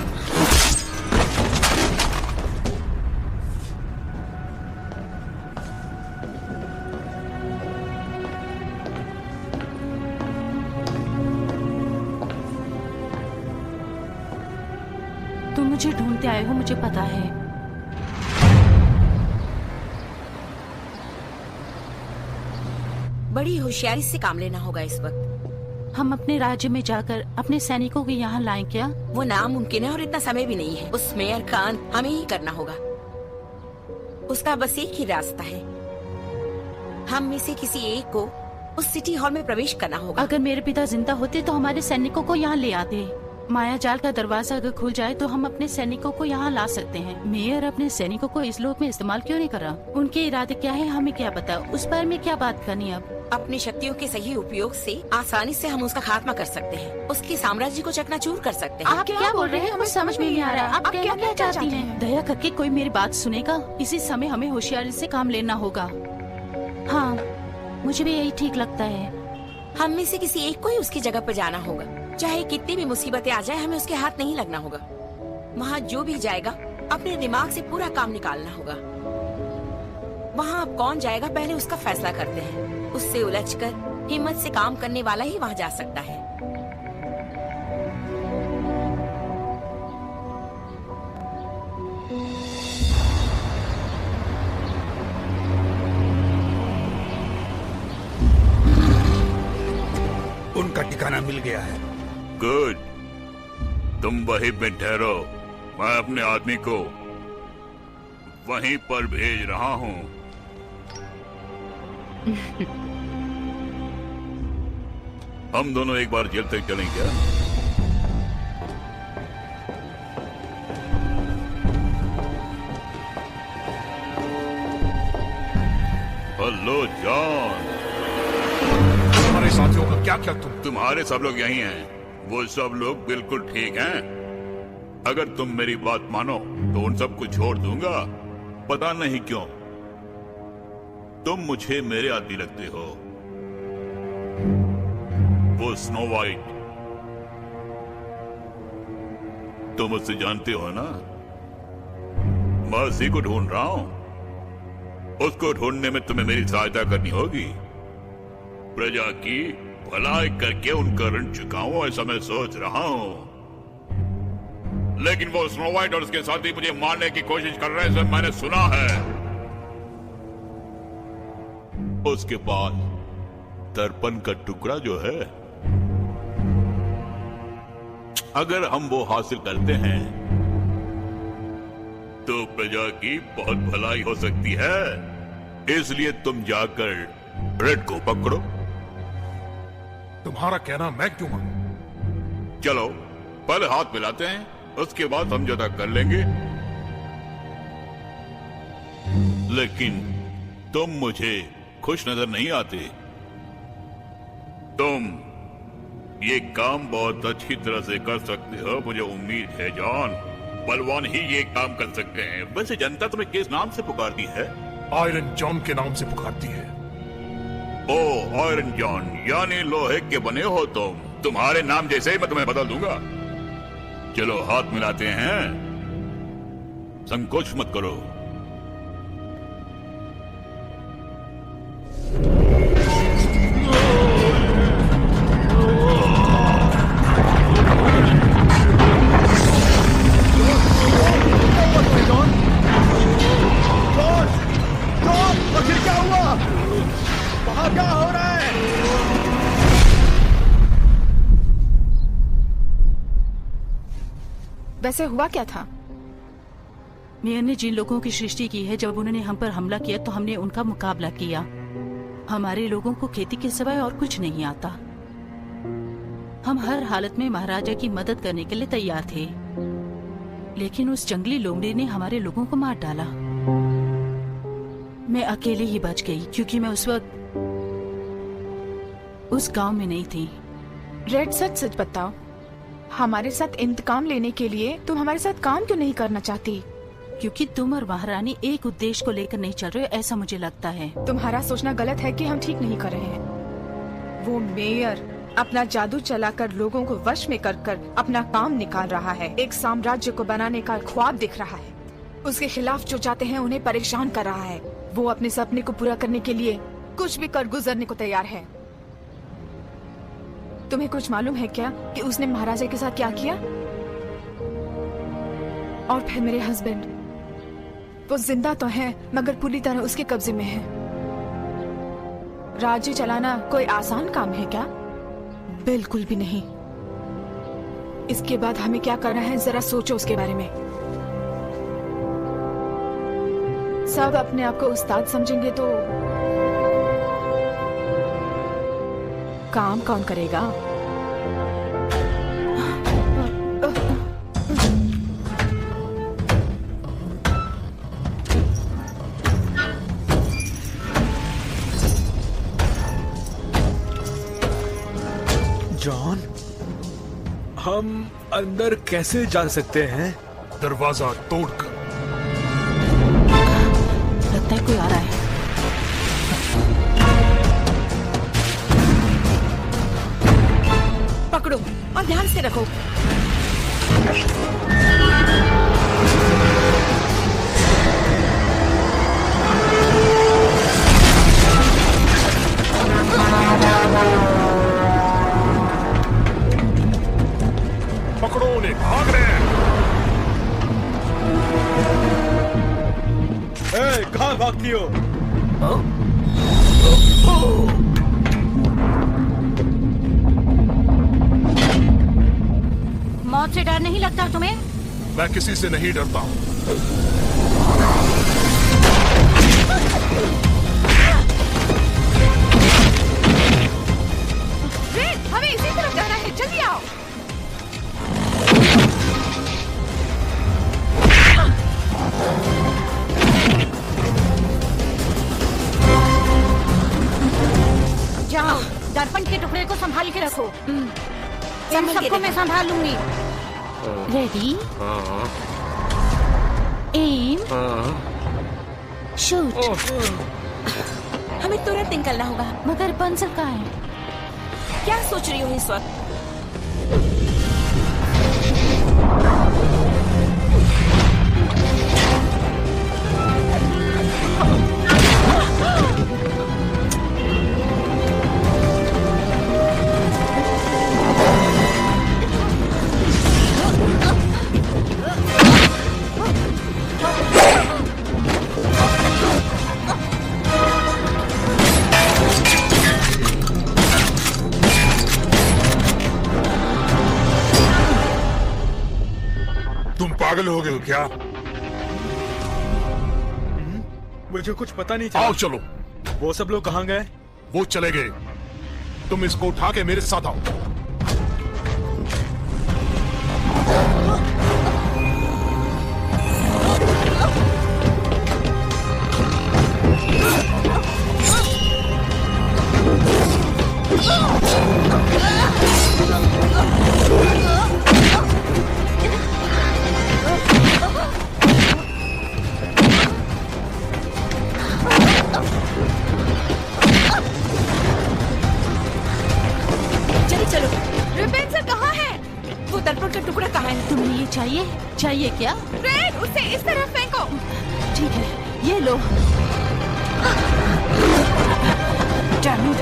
तुम मुझे ढूंढते आए हो, मुझे पता है। बड़ी होशियारी से काम लेना होगा इस वक्त। हम अपने राज्य में जाकर अपने सैनिकों को यहाँ लाएं क्या? वो नामुमकिन है और इतना समय भी नहीं है। उस मेयर खान हमें ही करना होगा। उसका बस एक ही रास्ता है। हम में से किसी एक को उस सिटी हॉल में प्रवेश करना होगा। अगर मेरे पिता जिंदा होते तो हमारे सैनिकों को यहाँ ले आते। माया जाल का दरवाजा अगर खुल जाए तो हम अपने सैनिकों को यहाँ ला सकते हैं। मेयर अपने सैनिकों को इस लोक में इस्तेमाल क्यों नहीं कर रहा? उनके इरादे क्या है हमें क्या पता। उस बारे में क्या बात करनी अब? अपनी शक्तियों के सही उपयोग से आसानी से हम उसका खात्मा कर सकते हैं। उसके साम्राज्य को चकनाचूर कर सकते हैं। आप क्या बोल रहे हैं? हमें समझ में नहीं आ रहा। आप क्या चाहती हैं? दया करके कोई मेरी बात सुनेगा? इसी समय हमें होशियारी से काम लेना होगा। हाँ, मुझे भी यही ठीक लगता है। हम में से किसी एक को ही उसकी जगह पर जाना होगा। चाहे कितनी भी मुसीबतें आ जाए, हमें उसके हाथ नहीं लगना होगा। वहाँ जो भी जाएगा अपने दिमाग से पूरा काम निकालना होगा। वहाँ अब कौन जाएगा पहले उसका फैसला करते हैं। उससे उलझकर हिम्मत से काम करने वाला ही वहाँ जा सकता है। उनका ठिकाना मिल गया है। गुड, तुम वहीं पे ठहरो। मैं अपने आदमी को वहीं पर भेज रहा हूँ। हम दोनों एक बार जेल तक चलें क्या? Hello John. तुम्हारे साथियों का क्या क्या तुम्हारे सब लोग यही हैं। वो सब लोग बिल्कुल ठीक हैं। अगर तुम मेरी बात मानो तो उन सबको छोड़ दूंगा। पता नहीं क्यों तुम मुझे मेरे आदी लगते हो। वो स्नो वाइट, तुम उससे जानते हो ना? मैं उसी को ढूंढ रहा हूं। उसको ढूंढने में तुम्हें मेरी सहायता करनी होगी। प्रजा की भलाई करके उनका ऋण चुकाऊं, ऐसा मैं सोच रहा हूं। लेकिन वो स्नो वाइट और उसके साथी मुझे मारने की कोशिश कर रहे हैं, ऐसा मैंने सुना है। उसके पास दर्पण का टुकड़ा जो है, अगर हम वो हासिल करते हैं तो प्रजा की बहुत भलाई हो सकती है। इसलिए तुम जाकर रेड को पकड़ो। तुम्हारा कहना मैं क्यों मानूं? चलो पहले हाथ मिलाते हैं, उसके बाद समझौता कर लेंगे। लेकिन तुम मुझे खुश नजर नहीं आते। तुम ये काम बहुत अच्छी तरह से कर सकते हो, मुझे उम्मीद है जॉन। बलवान ही ये काम कर सकते हैं। वैसे जनता तुम्हें किस नाम से पुकारती है? आयरन जॉन के नाम से पुकारती है। ओ आयरन जॉन, यानी लोहे के बने हो तुम। तुम्हारे नाम जैसे ही मैं तुम्हें बदल दूंगा। चलो हाथ मिलाते हैं, संकोच मत करो। आखिर क्या हुआ? वहां क्या हो रहा है? वैसे हुआ क्या था? मेयर ने जिन लोगों की सृष्टि की है, जब उन्होंने हम पर हमला किया तो हमने उनका मुकाबला किया। हमारे लोगों को खेती के सिवाय और कुछ नहीं आता। हम हर हालत में महाराजा की मदद करने के लिए तैयार थे, लेकिन उस जंगली लोमड़ी ने हमारे लोगों को मार डाला। मैं अकेले ही बच गई क्योंकि मैं उस वक्त उस गांव में नहीं थी। रेड, सच सच बताओ, हमारे साथ इंतकाम लेने के लिए तुम हमारे साथ काम क्यों नहीं करना चाहती? क्योंकि तुम और महारानी एक उद्देश्य को लेकर नहीं चल रहे हो, ऐसा मुझे लगता है। तुम्हारा सोचना गलत है कि हम ठीक नहीं कर रहे हैं। वो मेयर अपना जादू चलाकर लोगों को वश में कर अपना काम निकाल रहा है। एक साम्राज्य को बनाने का ख्वाब दिख रहा है। उसके खिलाफ जो चाहते हैं उन्हें परेशान कर रहा है। वो अपने सपने को पूरा करने के लिए कुछ भी कर गुजरने को तैयार है। तुम्हें कुछ मालूम है क्या कि उसने महाराजा के साथ क्या किया? और फिर मेरे हस्बैंड, वो जिंदा तो है मगर पूरी तरह उसके कब्जे में है। राज्य चलाना कोई आसान काम है क्या? बिल्कुल भी नहीं। इसके बाद हमें क्या करना है, जरा सोचो उसके बारे में। सब अपने आप को उस्ताद समझेंगे तो काम कौन करेगा? जॉन, हम अंदर कैसे जा सकते हैं? दरवाजा तोड़कर। लगता है कोई आ रहा है। पकड़ो और ध्यान से रखो। पकड़ो उन्हें, भाग रहे हैं। कहाँ भागती हो? मौत से डर नहीं लगता तुम्हें? मैं किसी से नहीं डरता हूँ। जल्दी आओ। जाओ, दर्पण के टुकड़े को संभाल के रखो। इन सबको मैं संभाल लूंगी। Ready, aim, shoot. हमें तुरंत निकलना होगा। मगर बंसल कहाँ है? क्या सोच रही हो इस वक्त? पागल हो गए हो क्या? मुझे कुछ पता नहीं आओ चलो। वो सब लोग कहाँ गए? वो चले गए। तुम इसको उठा के मेरे साथ आओ। चाहिए क्या? रेड, उसे इस तरफ फेंको। ठीक है, ये लो। Damn it.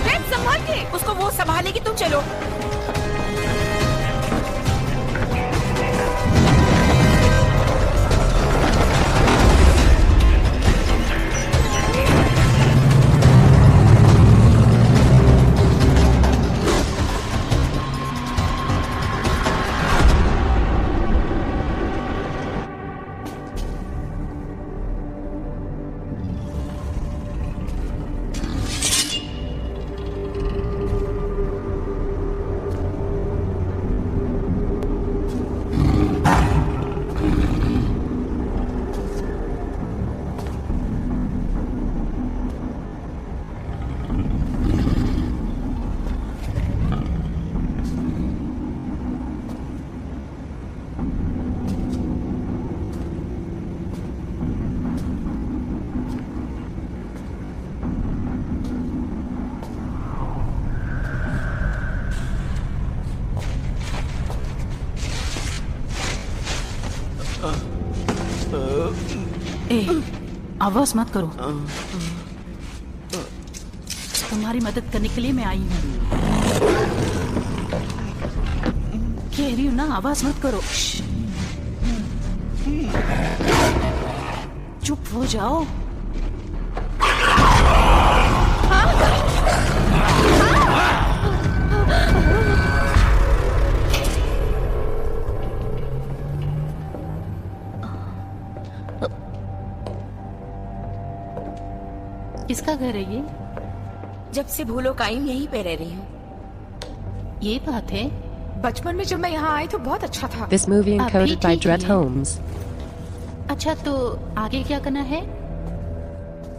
रेड संभाल के, उसको वो संभालेगी, तुम चलो। आवाज मत करो। तुम्हारी मदद करने के लिए मैं आई हूँ। कह रही हूँ ना, आवाज मत करो। चुप हो जाओ। किसका घर है ये? जब से भूलो कायम यहीं पे रह रही हूँ। ये बात है। बचपन में जब मैं यहाँ आई तो बहुत अच्छा था। This movie encoded by Dread Holmes. अच्छा, तो आगे क्या करना है?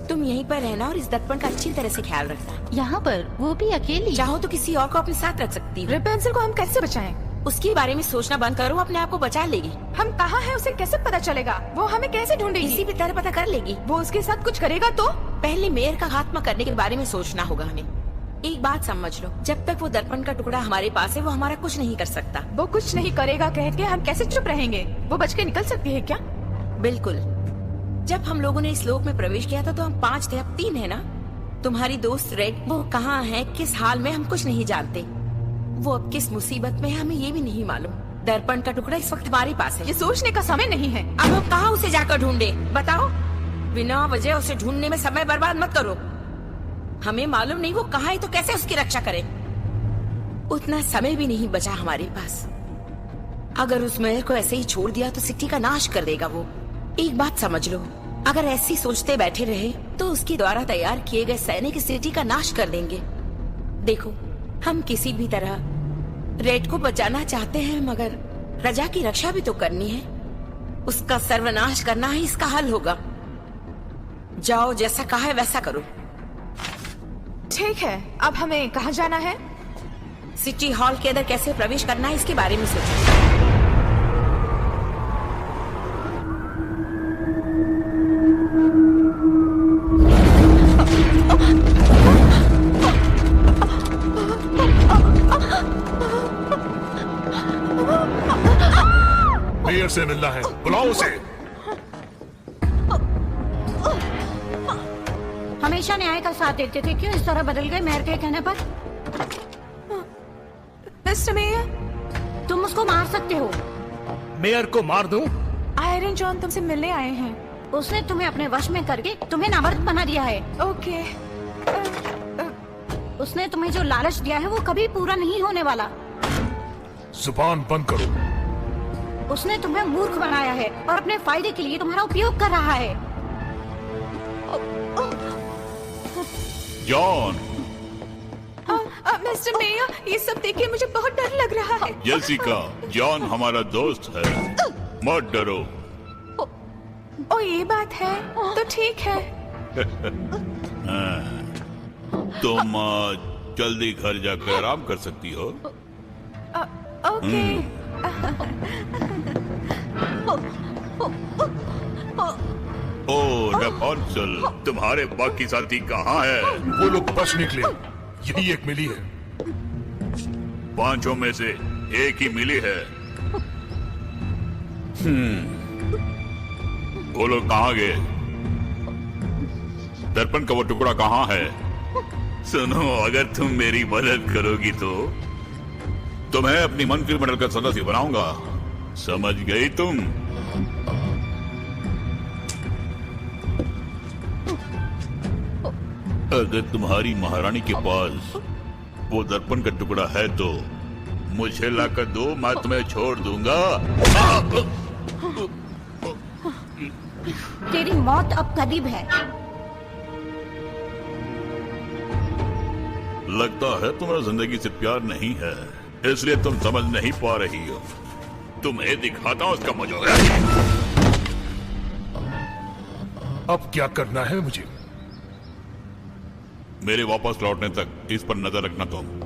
तुम यहीं पर रहना और इस दर्पण का अच्छी तरह से ख्याल रखना। यहाँ पर, वो भी अकेली? चाहो तो किसी और को अपने साथ रख सकती हो। रेपेंसिल को हम कैसे बचाएं? उसके बारे में सोचना बंद करो, अपने आप को बचा लेगी। हम कहाँ हैं उसे कैसे पता चलेगा? वो हमें कैसे ढूंढेगी? किसी भी तरह पता कर लेगी। वो उसके साथ कुछ करेगा तो? पहले मेयर का खात्मा करने के बारे में सोचना होगा हमें। एक बात समझ लो, जब तक वो दर्पण का टुकड़ा हमारे पास है, वो हमारा कुछ नहीं कर सकता। वो कुछ नहीं करेगा कह के हम कैसे चुप रहेंगे? वो बच के निकल सकती है क्या? बिल्कुल। जब हम लोगों ने इस लोक में प्रवेश किया था तो हम 5 थे, अब 3 है ना। तुम्हारी दोस्त रेड, वो कहाँ है, किस हाल में, हम कुछ नहीं जानते। वो अब किस मुसीबत में है, हमें ये भी नहीं मालूम। दर्पण का टुकड़ा इस वक्त हमारे पास है। ये सोचने का समय नहीं है। अब हम कहाँ उसे जाकर ढूंढे? बताओ। बिना वजह उसे ढूंढने में समय बर्बाद मत करो। हमें मालूम नहीं वो कहाँ है, तो कैसे उसकी रक्षा करें? उतना समय भी नहीं बचा हमारे पास। अगर उस मेयर को ऐसे ही छोड़ दिया तो सिटी का नाश कर देगा वो। एक बात समझ लो, अगर ऐसी सोचते बैठे रहे तो उसके द्वारा तैयार किए गए सैनिक सिटी का नाश कर देंगे। देखो, हम किसी भी तरह रेड को बचाना चाहते हैं, मगर प्रजा की रक्षा भी तो करनी है। उसका सर्वनाश करना ही इसका हल होगा। जाओ, जैसा कहा है वैसा करो। ठीक है, अब हमें कहाँ जाना है? सिटी हॉल के अंदर कैसे प्रवेश करना है इसके बारे में सोचो। मेयर से मिलना है, बुलाओ उसे। हमेशा न्याय का साथ देते थे, क्यों इस तरह बदल गए मेयर के कहने पर? मिस्टर मेयर, तुम उसको मार सकते हो। मेयर को मार दूं? आयरन जॉन तुमसे मिलने आए हैं। उसने तुम्हें अपने वश में करके तुम्हें नामर्द बना दिया है। ओके। उसने तुम्हें जो लालच दिया है वो कभी पूरा नहीं होने वाला। जुबान बंद करो। उसने तुम्हें मूर्ख बनाया है और अपने फायदे के लिए तुम्हारा उपयोग कर रहा है। जॉन, मिस्टर मेयर, ये सब देखिए मुझे बहुत डर लग रहा है। जेसिका, जॉन हमारा दोस्त है, मत डरो। ओ, ये बात है तो ठीक है। तुम जल्दी घर जाकर आराम कर सकती हो। ओके। ओ रेपल्सल, तुम्हारे बाकी साथी कहाँ है? वो लोग बच निकले, यही एक मिली है। 5 में से एक ही मिली है। वो लोग कहाँ गए? दर्पण का वो टुकड़ा कहाँ है? सुनो, अगर तुम मेरी मदद करोगी तो तुम्हें अपनी मंत्रिमंडल का सदस्य बनाऊंगा। समझ गई तुम? अगर तुम्हारी महारानी के पास वो दर्पण का टुकड़ा है तो मुझे लाकर दो, मैं तुम्हें छोड़ दूंगा। तेरी मौत अब करीब है। लगता है तुम्हें जिंदगी से प्यार नहीं है, इसलिए तुम समझ नहीं पा रही हो। तुम्हें दिखाता हूं उसका मजा। अब क्या करना है मुझे? मेरे वापस लौटने तक इस पर नजर रखना तुम।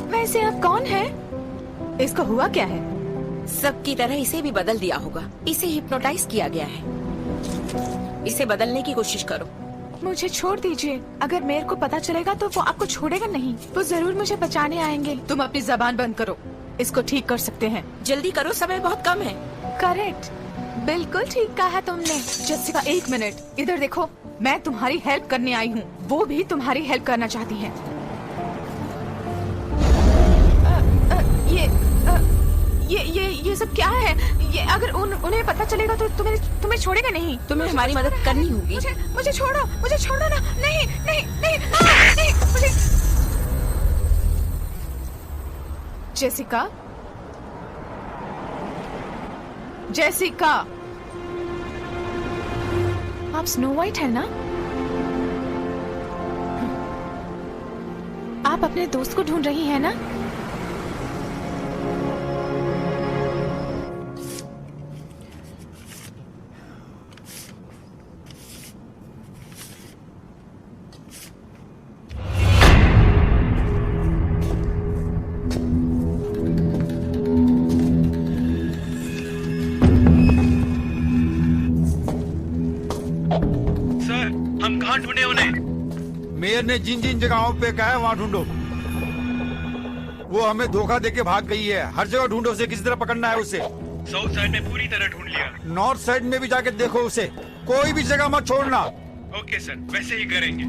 वैसे आप कौन है? इसको हुआ क्या है? सबकी तरह इसे भी बदल दिया होगा। इसे हिप्नोटाइज किया गया है। इसे बदलने की कोशिश करो। मुझे छोड़ दीजिए। अगर मेयर को पता चलेगा तो वो आपको छोड़ेगा नहीं। वो जरूर मुझे बचाने आएंगे। तुम अपनी जबान बंद करो। इसको ठीक कर सकते हैं। जल्दी करो, समय बहुत कम है। करेक्ट, बिल्कुल ठीक कहा तुमने। जैसिका, 1 मिनट इधर देखो। मैं तुम्हारी हेल्प करने आई हूँ। वो भी तुम्हारी हेल्प करना चाहती है। ये सब क्या है? ये अगर उन्हें पता चलेगा तो तुम्हें छोड़ेगा नहीं। तुम्हें हमारी मदद करनी होगी। मुझे छोड़ो ना। नहीं नहीं नहीं, नहीं मुझे। जेसिका, आप स्नो वाइट है ना? आप अपने दोस्त को ढूंढ रही हैं ना? हम कहाँ ढूंढे उन्हें? मेयर ने जिन जिन जगहों पे कहा है वहाँ ढूंढो। वो हमें धोखा देके भाग गई है। हर जगह ढूंढो उसे, किसी तरह पकड़ना है उसे। साउथ साइड में पूरी तरह ढूंढ लिया। नॉर्थ साइड में भी जाके देखो उसे, कोई भी जगह मत छोड़ना। ओके सर, वैसे ही करेंगे।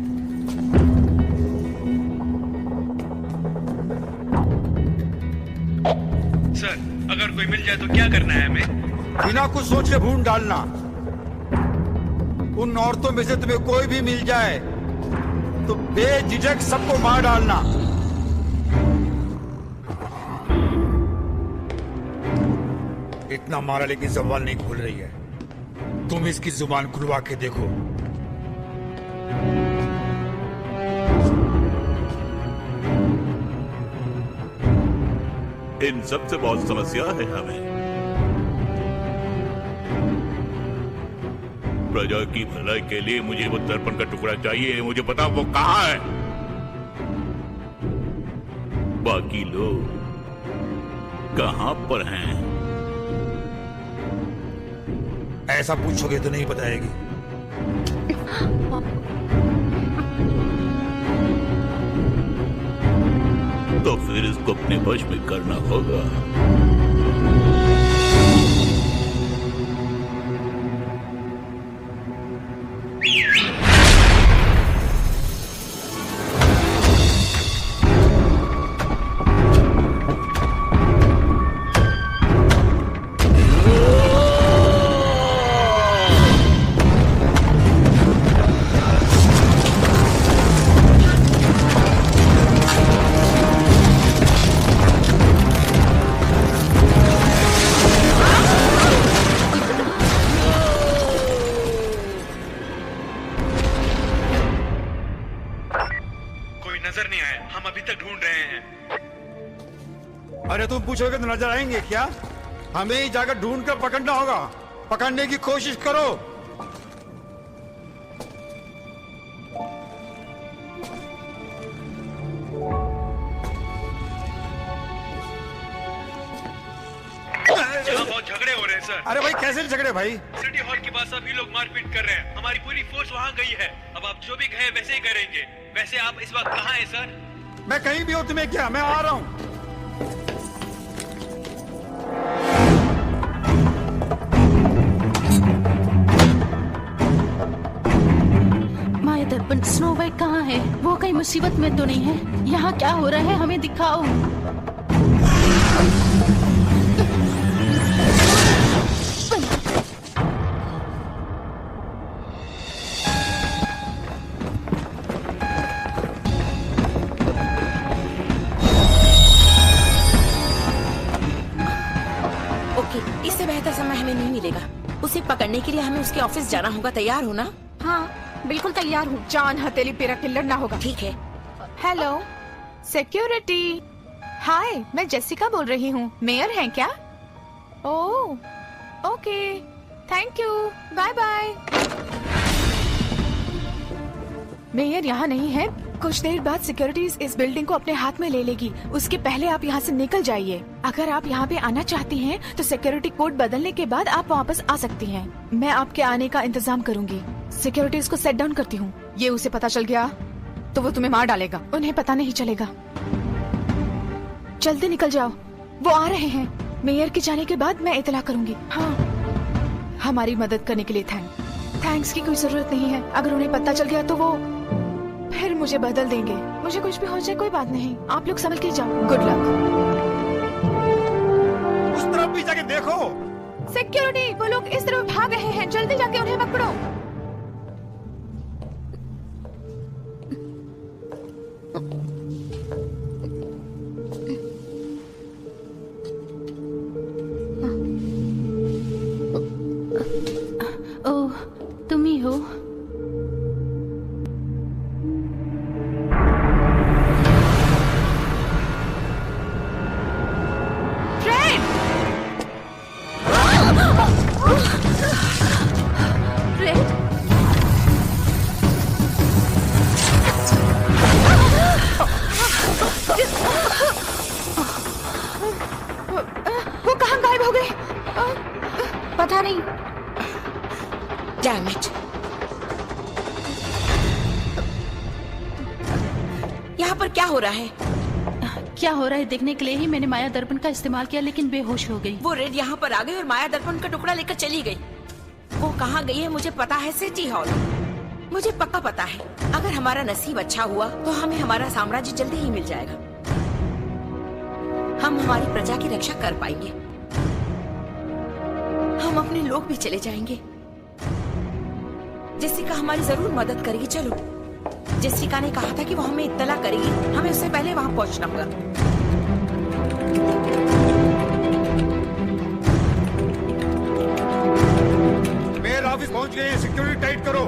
सर, अगर कोई मिल जाए तो क्या करना है हमें? बिना कुछ सोचे भून डालना। उन औरतों में से तुम्हें कोई भी मिल जाए तो बेझिझक सबको मार डालना। इतना मारा लेकिन जबान नहीं खुल रही है। तुम इसकी जुबान खुलवा के देखो। इन सबसे बहुत समस्या है हमें। प्रजा की भलाई के लिए मुझे वो दर्पण का टुकड़ा चाहिए। मुझे पता वो कहाँ है। बाकी लोग कहाँ पर हैं? ऐसा पूछोगे तो नहीं बताएगी। तो फिर इसको अपने वश में करना होगा। नजर नहीं आया, हम अभी तक ढूंढ रहे हैं। अरे तुम पूछोगे तो नजर आएंगे क्या? हमें ही जाकर ढूंढ कर पकड़ना होगा। पकड़ने की कोशिश करो। यहाँ बहुत झगड़े हो रहे हैं सर। अरे भाई कैसे झगड़े भाई? सिटी हॉल के पास सभी लोग मारपीट कर रहे हैं। हमारी पूरी फोर्स वहाँ गई है। अब आप जो भी कहे वैसे ही करेंगे। वैसे आप इस वक्त कहाँ हैं सर? मैं कहीं भी हूँ, तुम्हें क्या? मैं आ रहा हूँ। माया दर्पण, स्नो वाइट कहाँ है? वो कहीं मुसीबत में तो नहीं है? यहाँ क्या हो रहा है, हमें दिखाओ। इससे बेहतर समय हमें नहीं मिलेगा। उसे पकड़ने के लिए हमें उसके ऑफिस जाना होगा। तैयार हो ना? हाँ बिल्कुल तैयार हूँ। जान हथेली पे रख के लड़ना होगा। ठीक है। Hello security. हाय, मैं जेसिका बोल रही हूँ। मेयर हैं क्या? Oh okay, thank you, bye bye. Mayor यहाँ नहीं है। कुछ देर बाद सिक्योरिटीज इस बिल्डिंग को अपने हाथ में ले लेगी। उसके पहले आप यहाँ से निकल जाइए। अगर आप यहाँ पे आना चाहती हैं, तो सिक्योरिटी कोड बदलने के बाद आप वापस आ सकती हैं। मैं आपके आने का इंतजाम करूंगी। सिक्योरिटीज को सेट डाउन करती हूँ। ये उसे पता चल गया तो वो तुम्हें मार डालेगा। उन्हें पता नहीं चलेगा। जल्दी निकल जाओ, वो आ रहे हैं। मेयर के जाने के बाद मैं इतला करूंगी। हाँ, हमारी मदद करने के लिए थैंक्स की कोई जरूरत नहीं है। अगर उन्हें पता चल गया तो वो फिर मुझे बदल देंगे। मुझे कुछ भी हो जाए कोई बात नहीं। आप लोग संभल के जाओ। Good luck. उस तरफ भी जाके देखो। सिक्योरिटी, वो लोग इस तरफ भाग रहे हैं। जल्दी जाके उन्हें पकड़ो। ओह, तुम ही हो? वो कहाँ गायब हो गए? पता नहीं। Damn it! यहाँ पर क्या हो रहा है? क्या हो रहा है देखने के लिए ही मैंने माया दर्पण का इस्तेमाल किया, लेकिन बेहोश हो गई। वो रेड यहाँ पर आ गई और माया दर्पण का टुकड़ा लेकर चली गई। वो कहाँ गई है मुझे पता है। City hall. मुझे पक्का पता है, अगर हमारा नसीब अच्छा हुआ तो हमें हमारा साम्राज्य जल्दी ही मिल जाएगा। हम हमारी प्रजा की रक्षा कर पाएंगे। हम अपने लोग भी चले जाएंगे। जेसिका हमारी जरूर मदद करेगी। चलो, जेसिका ने कहा था कि वो हमें इत्तला करेगी। हमें उससे पहले वहां पहुंचना होगा। मेयर ऑफिस पहुंच गए हैं, सिक्योरिटी टाइट करो।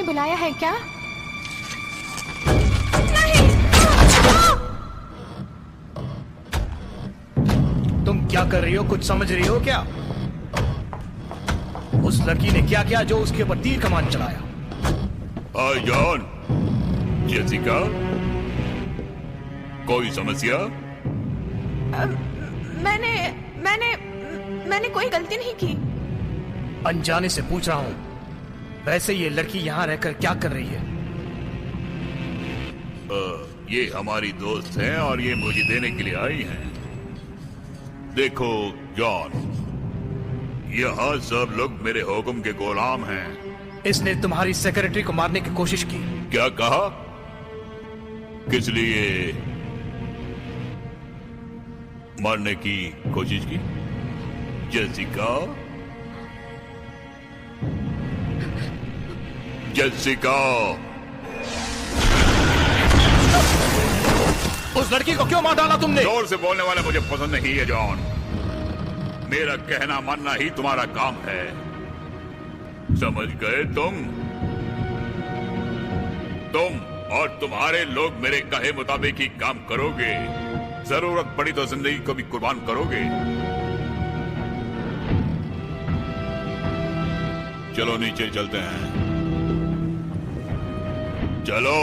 बुलाया है क्या? तुम क्या कर रही हो? कुछ समझ रही हो क्या? उस लड़की ने क्या किया जो उसके ऊपर तीर कमान चलाया? हाय जॉन, जेसिका, कोई समस्या? मैंने कोई गलती नहीं की। अनजाने से पूछ रहा हूं। वैसे ये लड़की यहाँ रहकर क्या कर रही है? ये हमारी दोस्त हैं और ये मुझे देने के लिए आई हैं। देखो जॉन, यहाँ सब लोग मेरे हुक्म के गुलाम हैं। इसने तुम्हारी सेक्रेटरी को मारने की कोशिश की। क्या कहा? किस लिए मारने की कोशिश की? जेसिका, जेसिका, उस लड़की को क्यों मार डाला तुमने? जोर से बोलने वाला मुझे पसंद नहीं है जॉन। मेरा कहना मानना ही तुम्हारा काम है, समझ गए? तुम और तुम्हारे लोग मेरे कहे मुताबिक ही काम करोगे। जरूरत पड़ी तो जिंदगी को भी कुर्बान करोगे। चलो नीचे चलते हैं, चलो।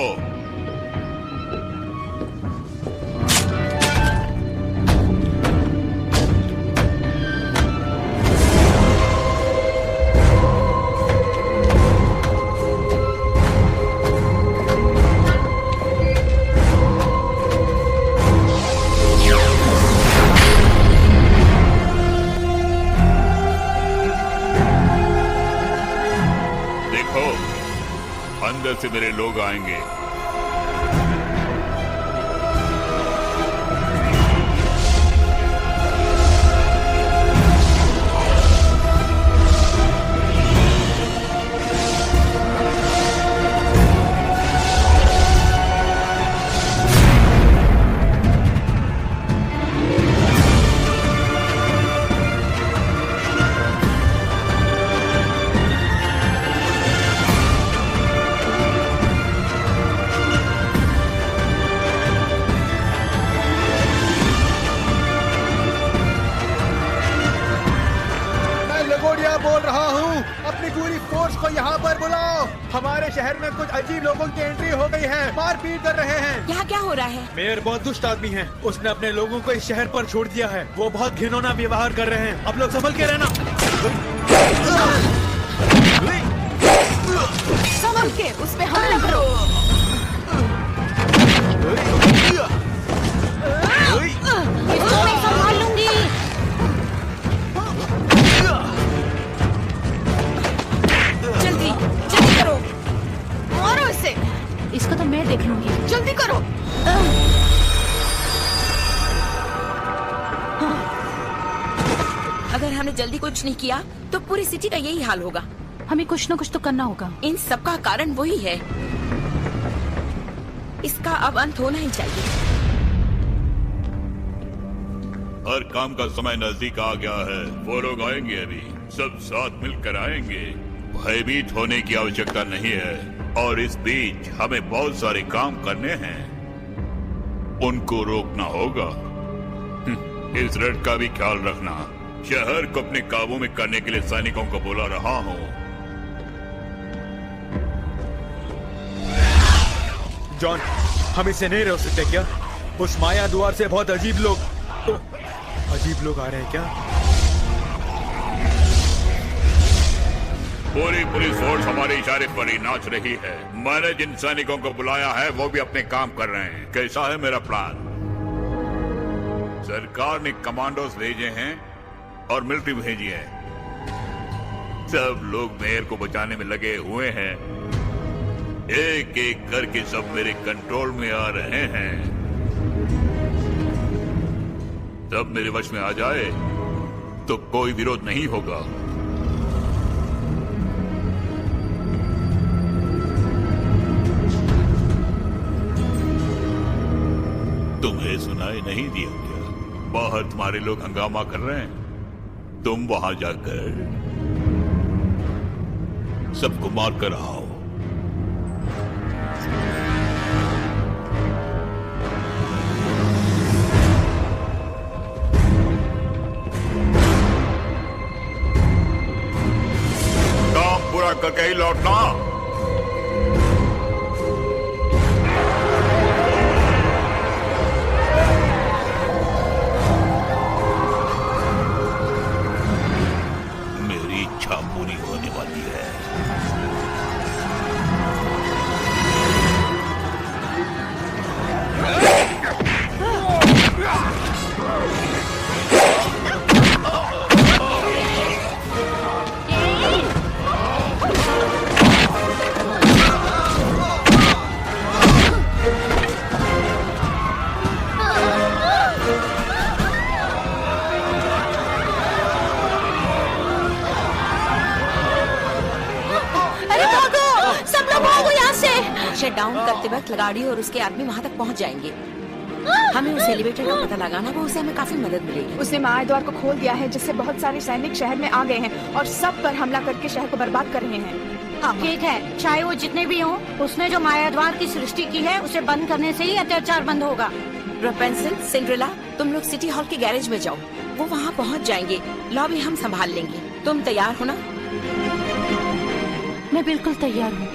अंदर से मेरे लोग आएंगे। बोल रहा हूँ, अपनी पूरी फोर्स को यहाँ पर बुलाओ। हमारे शहर में कुछ अजीब लोगों की एंट्री हो गई है, मारपीट कर रहे हैं। यहाँ क्या हो रहा है? मेयर बहुत दुष्ट आदमी है, उसने अपने लोगों को इस शहर पर छोड़ दिया है। वो बहुत घिनौना व्यवहार कर रहे हैं। अब लोग संभल के रहना। संभल के उस पे हमला करो। मैं संभाल लूंगी। जल्दी जल्दी करो, मारो इसे। इसको तो मैं देख लूंगी। जल्दी करो। अगर हमने जल्दी कुछ नहीं किया तो पूरी सिटी का यही हाल होगा। हमें कुछ न कुछ तो करना होगा। इन सब का कारण वही है। इसका अब अंत होना ही चाहिए। हर काम का समय नजदीक आ गया है। वो लोग आएंगे, अभी सब साथ मिलकर आएंगे। भयभीत होने की आवश्यकता नहीं है, और इस बीच हमें बहुत सारे काम करने हैं, उनको रोकना होगा। इस ऋण का भी ख्याल रखना। शहर को अपने काबू में करने के लिए सैनिकों को बुला रहा हूँ। जॉन, हम इसे नहीं रोक सकते क्या? उस माया द्वार से बहुत अजीब लोग आ रहे हैं क्या? पूरी पुलिस फोर्स हमारे इशारे पर ही नाच रही है। मैंने जिन सैनिकों को बुलाया है वो भी अपने काम कर रहे हैं। कैसा है मेरा प्लान? सरकार ने कमांडोज भेजे हैं और मिलिट्री भेजी है। सब लोग मेयर को बचाने में लगे हुए हैं। एक एक करके सब मेरे कंट्रोल में आ रहे हैं। सब मेरे वश में आ जाए तो कोई विरोध नहीं होगा। तुम्हें सुनाई नहीं दिया क्या? बाहर तुम्हारे लोग हंगामा कर रहे हैं। तुम वहां जाकर सबको मार कर आओ। काम पूरा करके ही लौटना। पूरी होने वाली है। शट डाउन करते वक्त गाड़ी और उसके आदमी वहाँ तक पहुँच जाएंगे। हमें उस एलिवेटर का पता लगाना वो, उससे हमें काफी मदद मिलेगी। उसने माया द्वार को खोल दिया है, जिससे बहुत सारे सैनिक शहर में आ गए हैं और सब पर हमला करके शहर को बर्बाद कर रहे हैं। हाँ, ठीक है, चाहे वो जितने भी हों, उसने जो माया द्वार की सृष्टि की है उसे बंद करने से ही अत्याचार बंद होगा। रापुंज़ेल, सिंड्रेला, तुम लोग सिटी हॉल के गैरेज में जाओ, वो वहाँ पहुँच जाएंगे। लॉबी हम संभाल लेंगे। तुम तैयार हो ना? मैं बिल्कुल तैयार हूँ।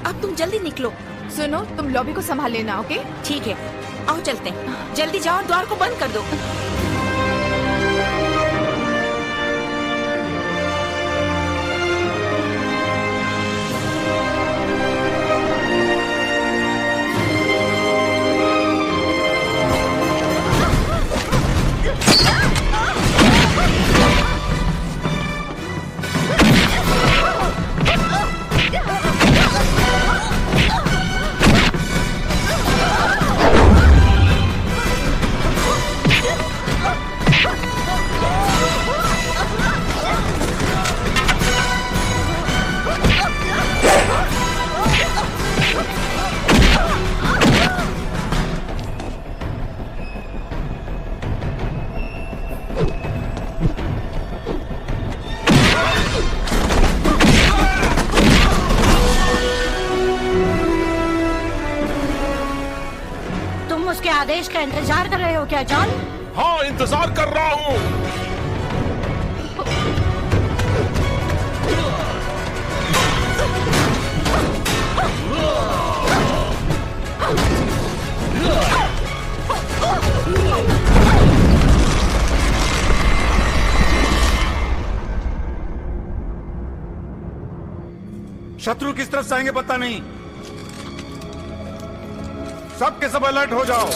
अब तुम जल्दी निकलो। सुनो, तुम लॉबी को संभाल लेना, ओके? ठीक है, आओ चलते हैं। जल्दी जाओ और द्वार को बंद कर दो। आदेश का इंतजार कर रहे हो क्या जॉन? हाँ, इंतजार कर रहा हूँ। शत्रु किस तरफ से आएंगे पता नहीं। सब के सब अलर्ट हो जाओ।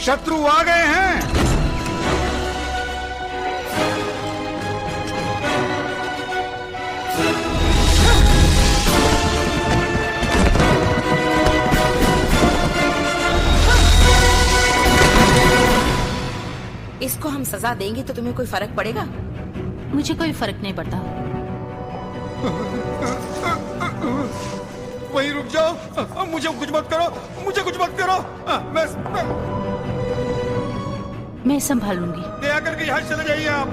शत्रु आ गए हैं। सजा देंगे तो तुम्हें कोई फर्क पड़ेगा? मुझे कोई फर्क नहीं पड़ता। वहीं रुक जाओ, मुझे कुछ मत करो, मुझे कुछ मत करो। मैं संभालूंगी। दया करके यहाँ चले जाइए आप।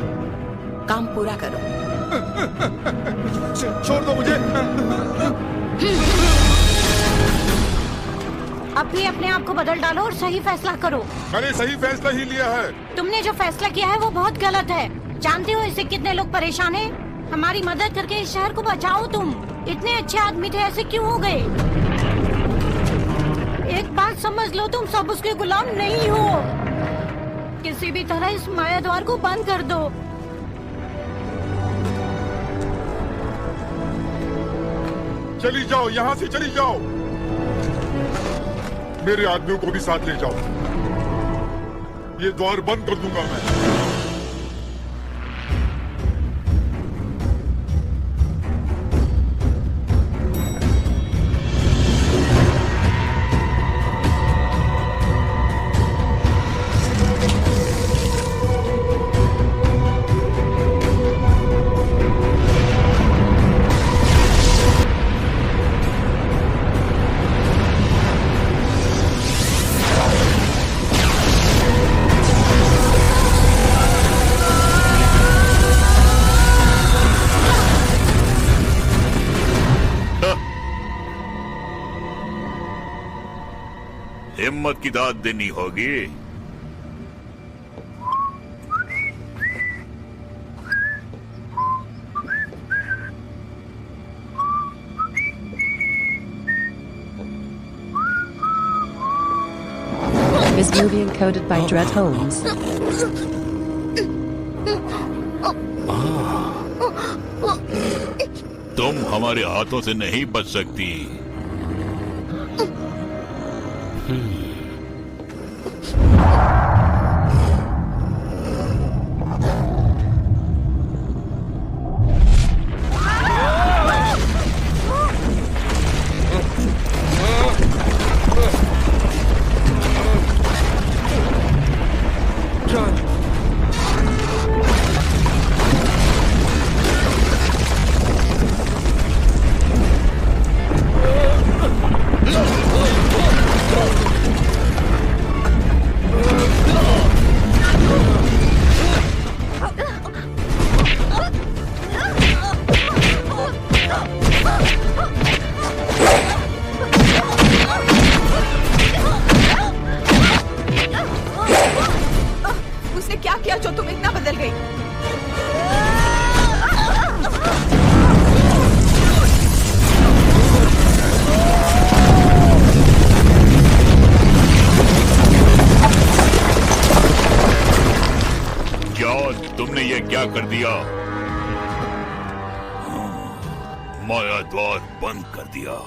काम पूरा करो। छोड़ दो मुझे। अब भी अपने आप को बदल डालो और सही फैसला करो। मैंने सही फैसला ही लिया है। तुमने जो फैसला किया है वो बहुत गलत है। जानते हो इससे कितने लोग परेशान हैं? हमारी मदद करके इस शहर को बचाओ। तुम इतने अच्छे आदमी थे, ऐसे क्यों हो गए? एक बात समझ लो, तुम सब उसके गुलाम नहीं हो। किसी भी तरह इस माया द्वार को बंद कर दो। चली जाओ, यहाँ से चली जाओ। मेरे आदमियों को भी साथ ले जाओ। ये द्वार बंद कर दूंगा मैं। हिम्मत की दाद देनी होगी। This movie encoded by Dread Holmes. तुम हमारे हाथों से नहीं बच सकती। उसने क्या किया जो तुम इतना बदल गई? जॉन, तुमने ये क्या कर दिया? माया द्वार बंद कर दिया।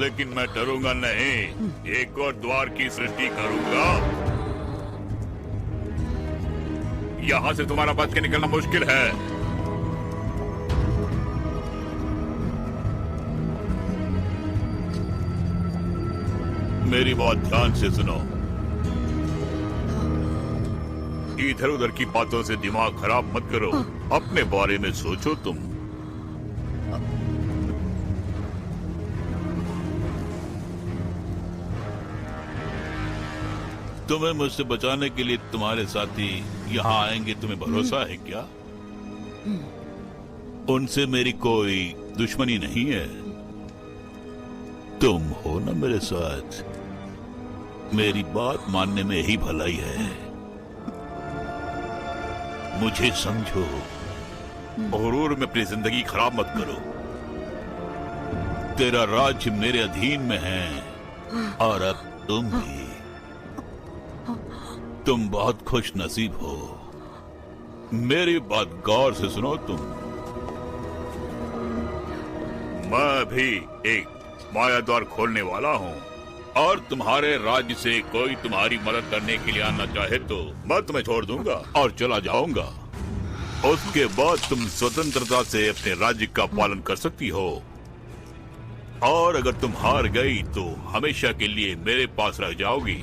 लेकिन मैं डरूंगा नहीं, एक और द्वार की सृष्टि करूंगा। यहां से तुम्हारा बच के निकलना मुश्किल है। मेरी बात ध्यान से सुनो। इधर उधर की बातों से दिमाग खराब मत करो। अपने बारे में सोचो। तुम्हें मुझसे बचाने के लिए तुम्हारे साथी यहाँ आएंगे, तुम्हें भरोसा है क्या? उनसे मेरी कोई दुश्मनी नहीं है। तुम हो ना मेरे साथ। मेरी बात मानने में ही भलाई है। मुझे समझो और में अपनी जिंदगी खराब मत करो। तेरा राज्य मेरे अधीन में है और अब तुम भी। तुम बहुत खुश नसीब हो। मेरी बात गौर से सुनो तुम। मैं भी एक माया द्वार खोलने वाला हूँ और तुम्हारे राज्य से कोई तुम्हारी मदद करने के लिए आना चाहे तो मैं तुम्हें छोड़ दूंगा और चला जाऊंगा। उसके बाद तुम स्वतंत्रता से अपने राज्य का पालन कर सकती हो। और अगर तुम हार गई तो हमेशा के लिए मेरे पास रह जाओगी।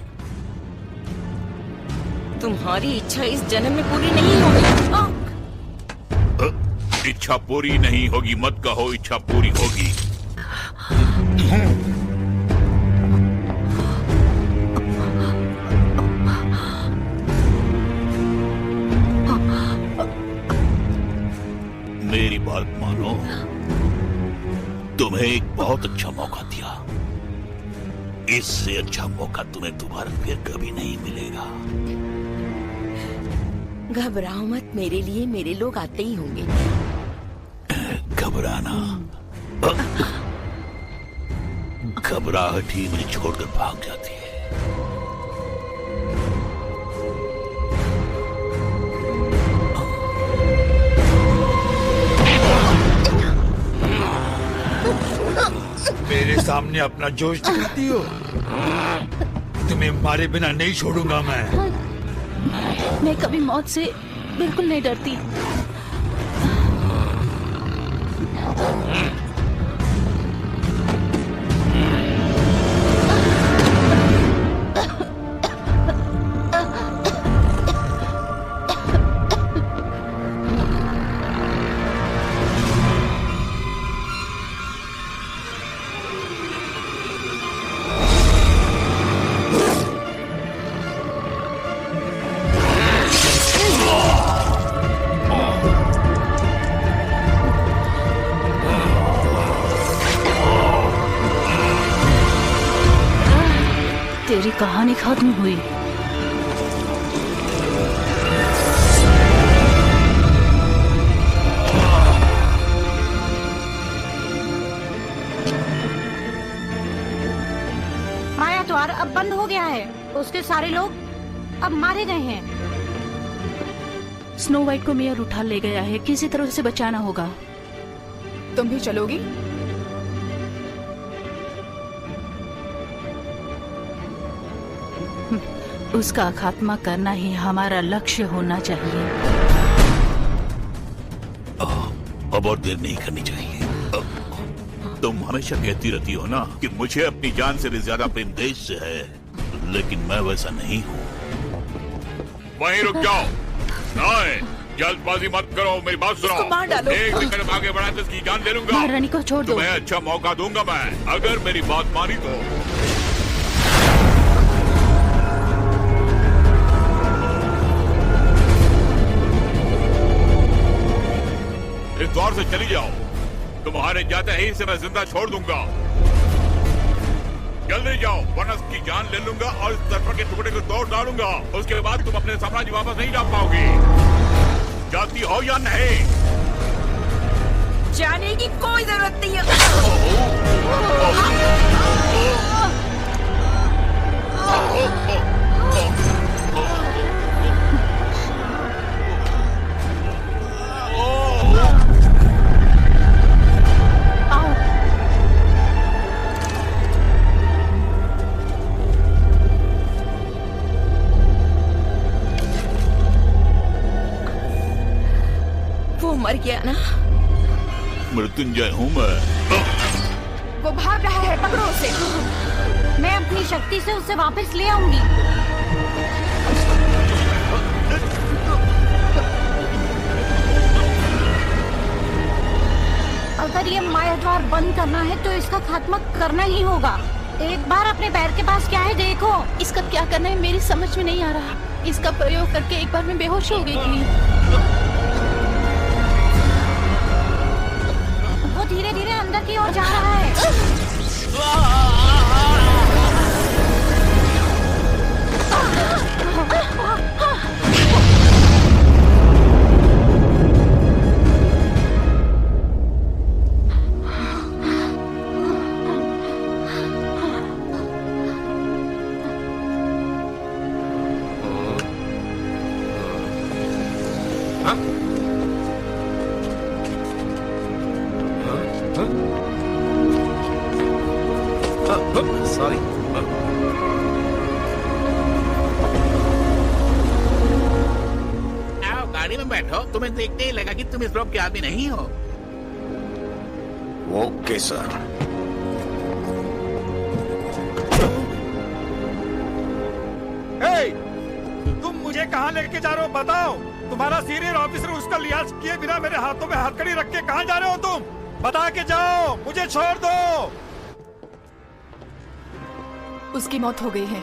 तुम्हारी इच्छा इस जन्म में पूरी नहीं होगी। इच्छा पूरी नहीं होगी मत कहो, इच्छा पूरी होगी। मेरी बात मानो, तुम्हें एक बहुत अच्छा मौका दिया, इससे अच्छा मौका तुम्हें दोबारा फिर कभी नहीं मिलेगा। घबराओ मत, मेरे लिए मेरे लोग आते ही होंगे। घबराना, घबराहट ही मुझे छोड़कर भाग जाती है। मेरे सामने अपना जोश दिखाती हो? तुम्हें मारे बिना नहीं छोड़ूंगा मैं कभी मौत से बिल्कुल नहीं डरती। तेरी कहानी खत्म हुई। माया द्वार अब बंद हो गया है। उसके सारे लोग अब मारे गए हैं। स्नो वाइट को मेयर उठा ले गया है, किसी तरह उसे बचाना होगा। तुम भी चलोगी? उसका खात्मा करना ही हमारा लक्ष्य होना चाहिए। अब और देर नहीं करनी चाहिए। तुम हमेशा कहती रहती हो ना कि मुझे अपनी जान से भी ज्यादा प्रेम देश से है, लेकिन मैं वैसा नहीं हूँ। वहीं रुक जाओ, नहीं, जल्दबाजी मत करो, मेरी बात सुनो। मार डालो। एक सेकंड आगे बढ़ा तो इसकी जान ले लूंगा। महारानी को छोड़ दो। तुम्हें अच्छा मौका दूंगा मैं, अगर मेरी बात मानी तो। इस द्वार से चली जाओ, तुम्हारे जाते ही से मैं जिंदा छोड़ दूंगा। जल्दी जाओ, वरना इसकी जान ले लूंगा और इस दर्पण के टुकड़े को तोड़ डालूंगा। उसके बाद तुम अपने साम्राज्य वापस नहीं जा पाओगी। जाती हो या नहीं? जाने की कोई जरूरत नहीं है। वो मर गया ना? मृत्युंजय हूँ मैं। वो भाग रहा है, पकड़ो उसे। मैं अपनी शक्ति से उसे वापस ले आऊंगी। अगर ये माया द्वार बंद करना है तो इसका खात्मा करना ही होगा। एक बार अपने पैर के पास क्या है देखो। इसका क्या करना है मेरी समझ में नहीं आ रहा। इसका प्रयोग करके एक बार मैं बेहोश हो गई थी। वो धीरे धीरे अंदर की ओर जा रहा है। सॉरी। आओ गाड़ी में बैठो, तुम्हें देखते ही लगा कि तुम इस ग्रुप के आदमी नहीं हो। Okay sir. मुझे कहाँ लेके जा रहे हो बताओ। तुम्हारा सीनियर ऑफिसर उसका लिहाज किए बिना मेरे हाथों में हथकड़ी रख के कहाँ जा रहे हो तुम? बता के जाओ, मुझे छोड़ दो। उसकी मौत हो गई है,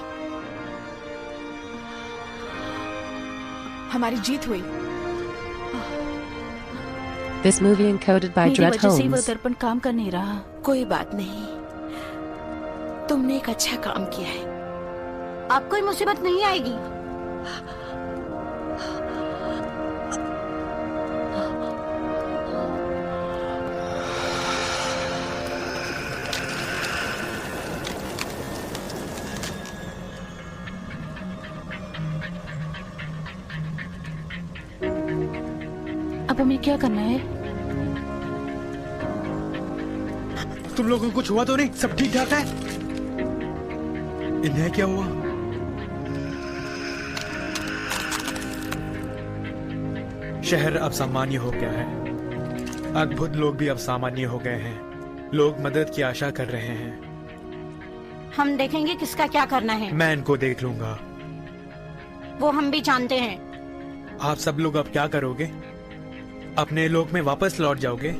हमारी जीत हुई। This movie encoded by मेरी Dread वजह से वो Holmes. दर्पण काम कर नहीं रहा। कोई बात नहीं, तुमने एक अच्छा काम किया है। अब कोई मुसीबत नहीं आएगी। अब हमें क्या करना है? तुम लोगों को कुछ हुआ तो नहीं? सब ठीक ठाक है? इन्हें क्या हुआ? शहर अब सामान्य हो गया है। अद्भुत लोग भी अब सामान्य हो गए हैं। लोग मदद की आशा कर रहे हैं। हम देखेंगे किसका क्या करना है। मैं इनको देख लूंगा। वो हम भी जानते हैं। आप सब लोग अब क्या करोगे? अपने लोक में वापस लौट जाओगे?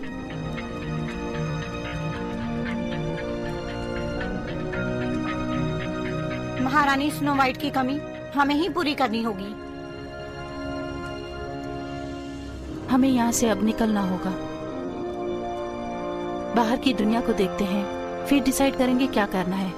महारानी स्नो वाइट की कमी हमें ही पूरी करनी होगी। हमें यहाँ से अब निकलना होगा। बाहर की दुनिया को देखते हैं, फिर डिसाइड करेंगे क्या करना है।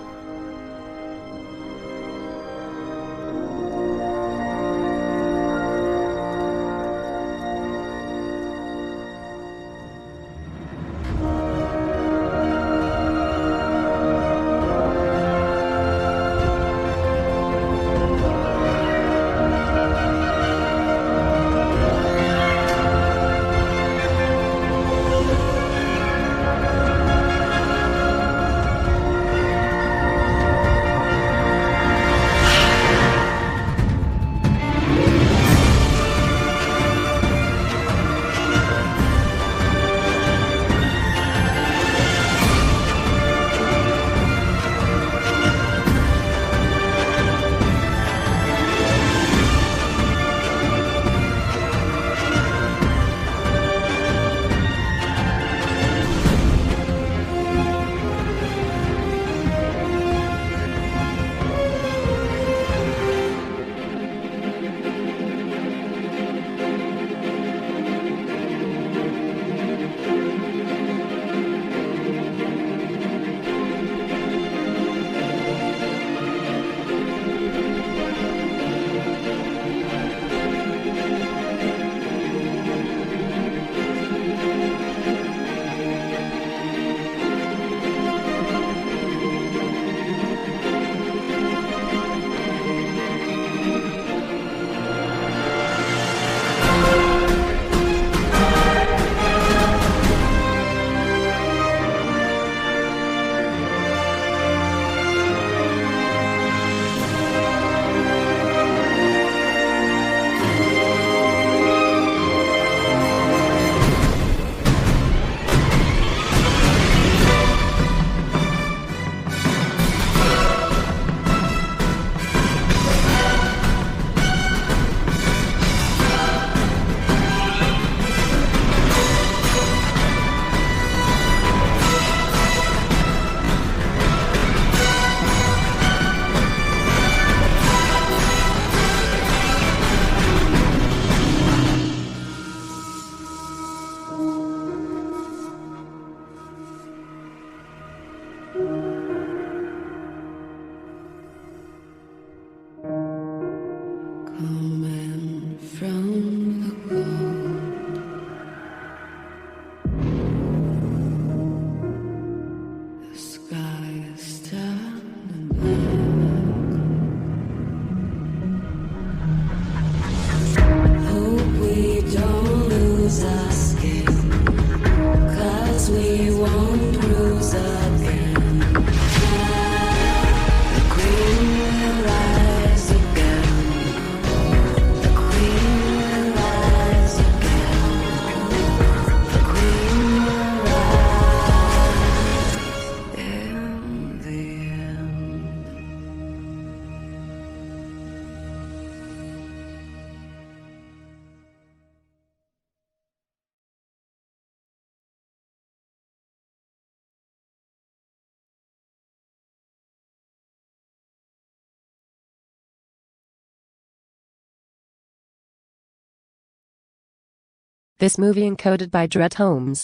This movie encoded by Dret Holmes.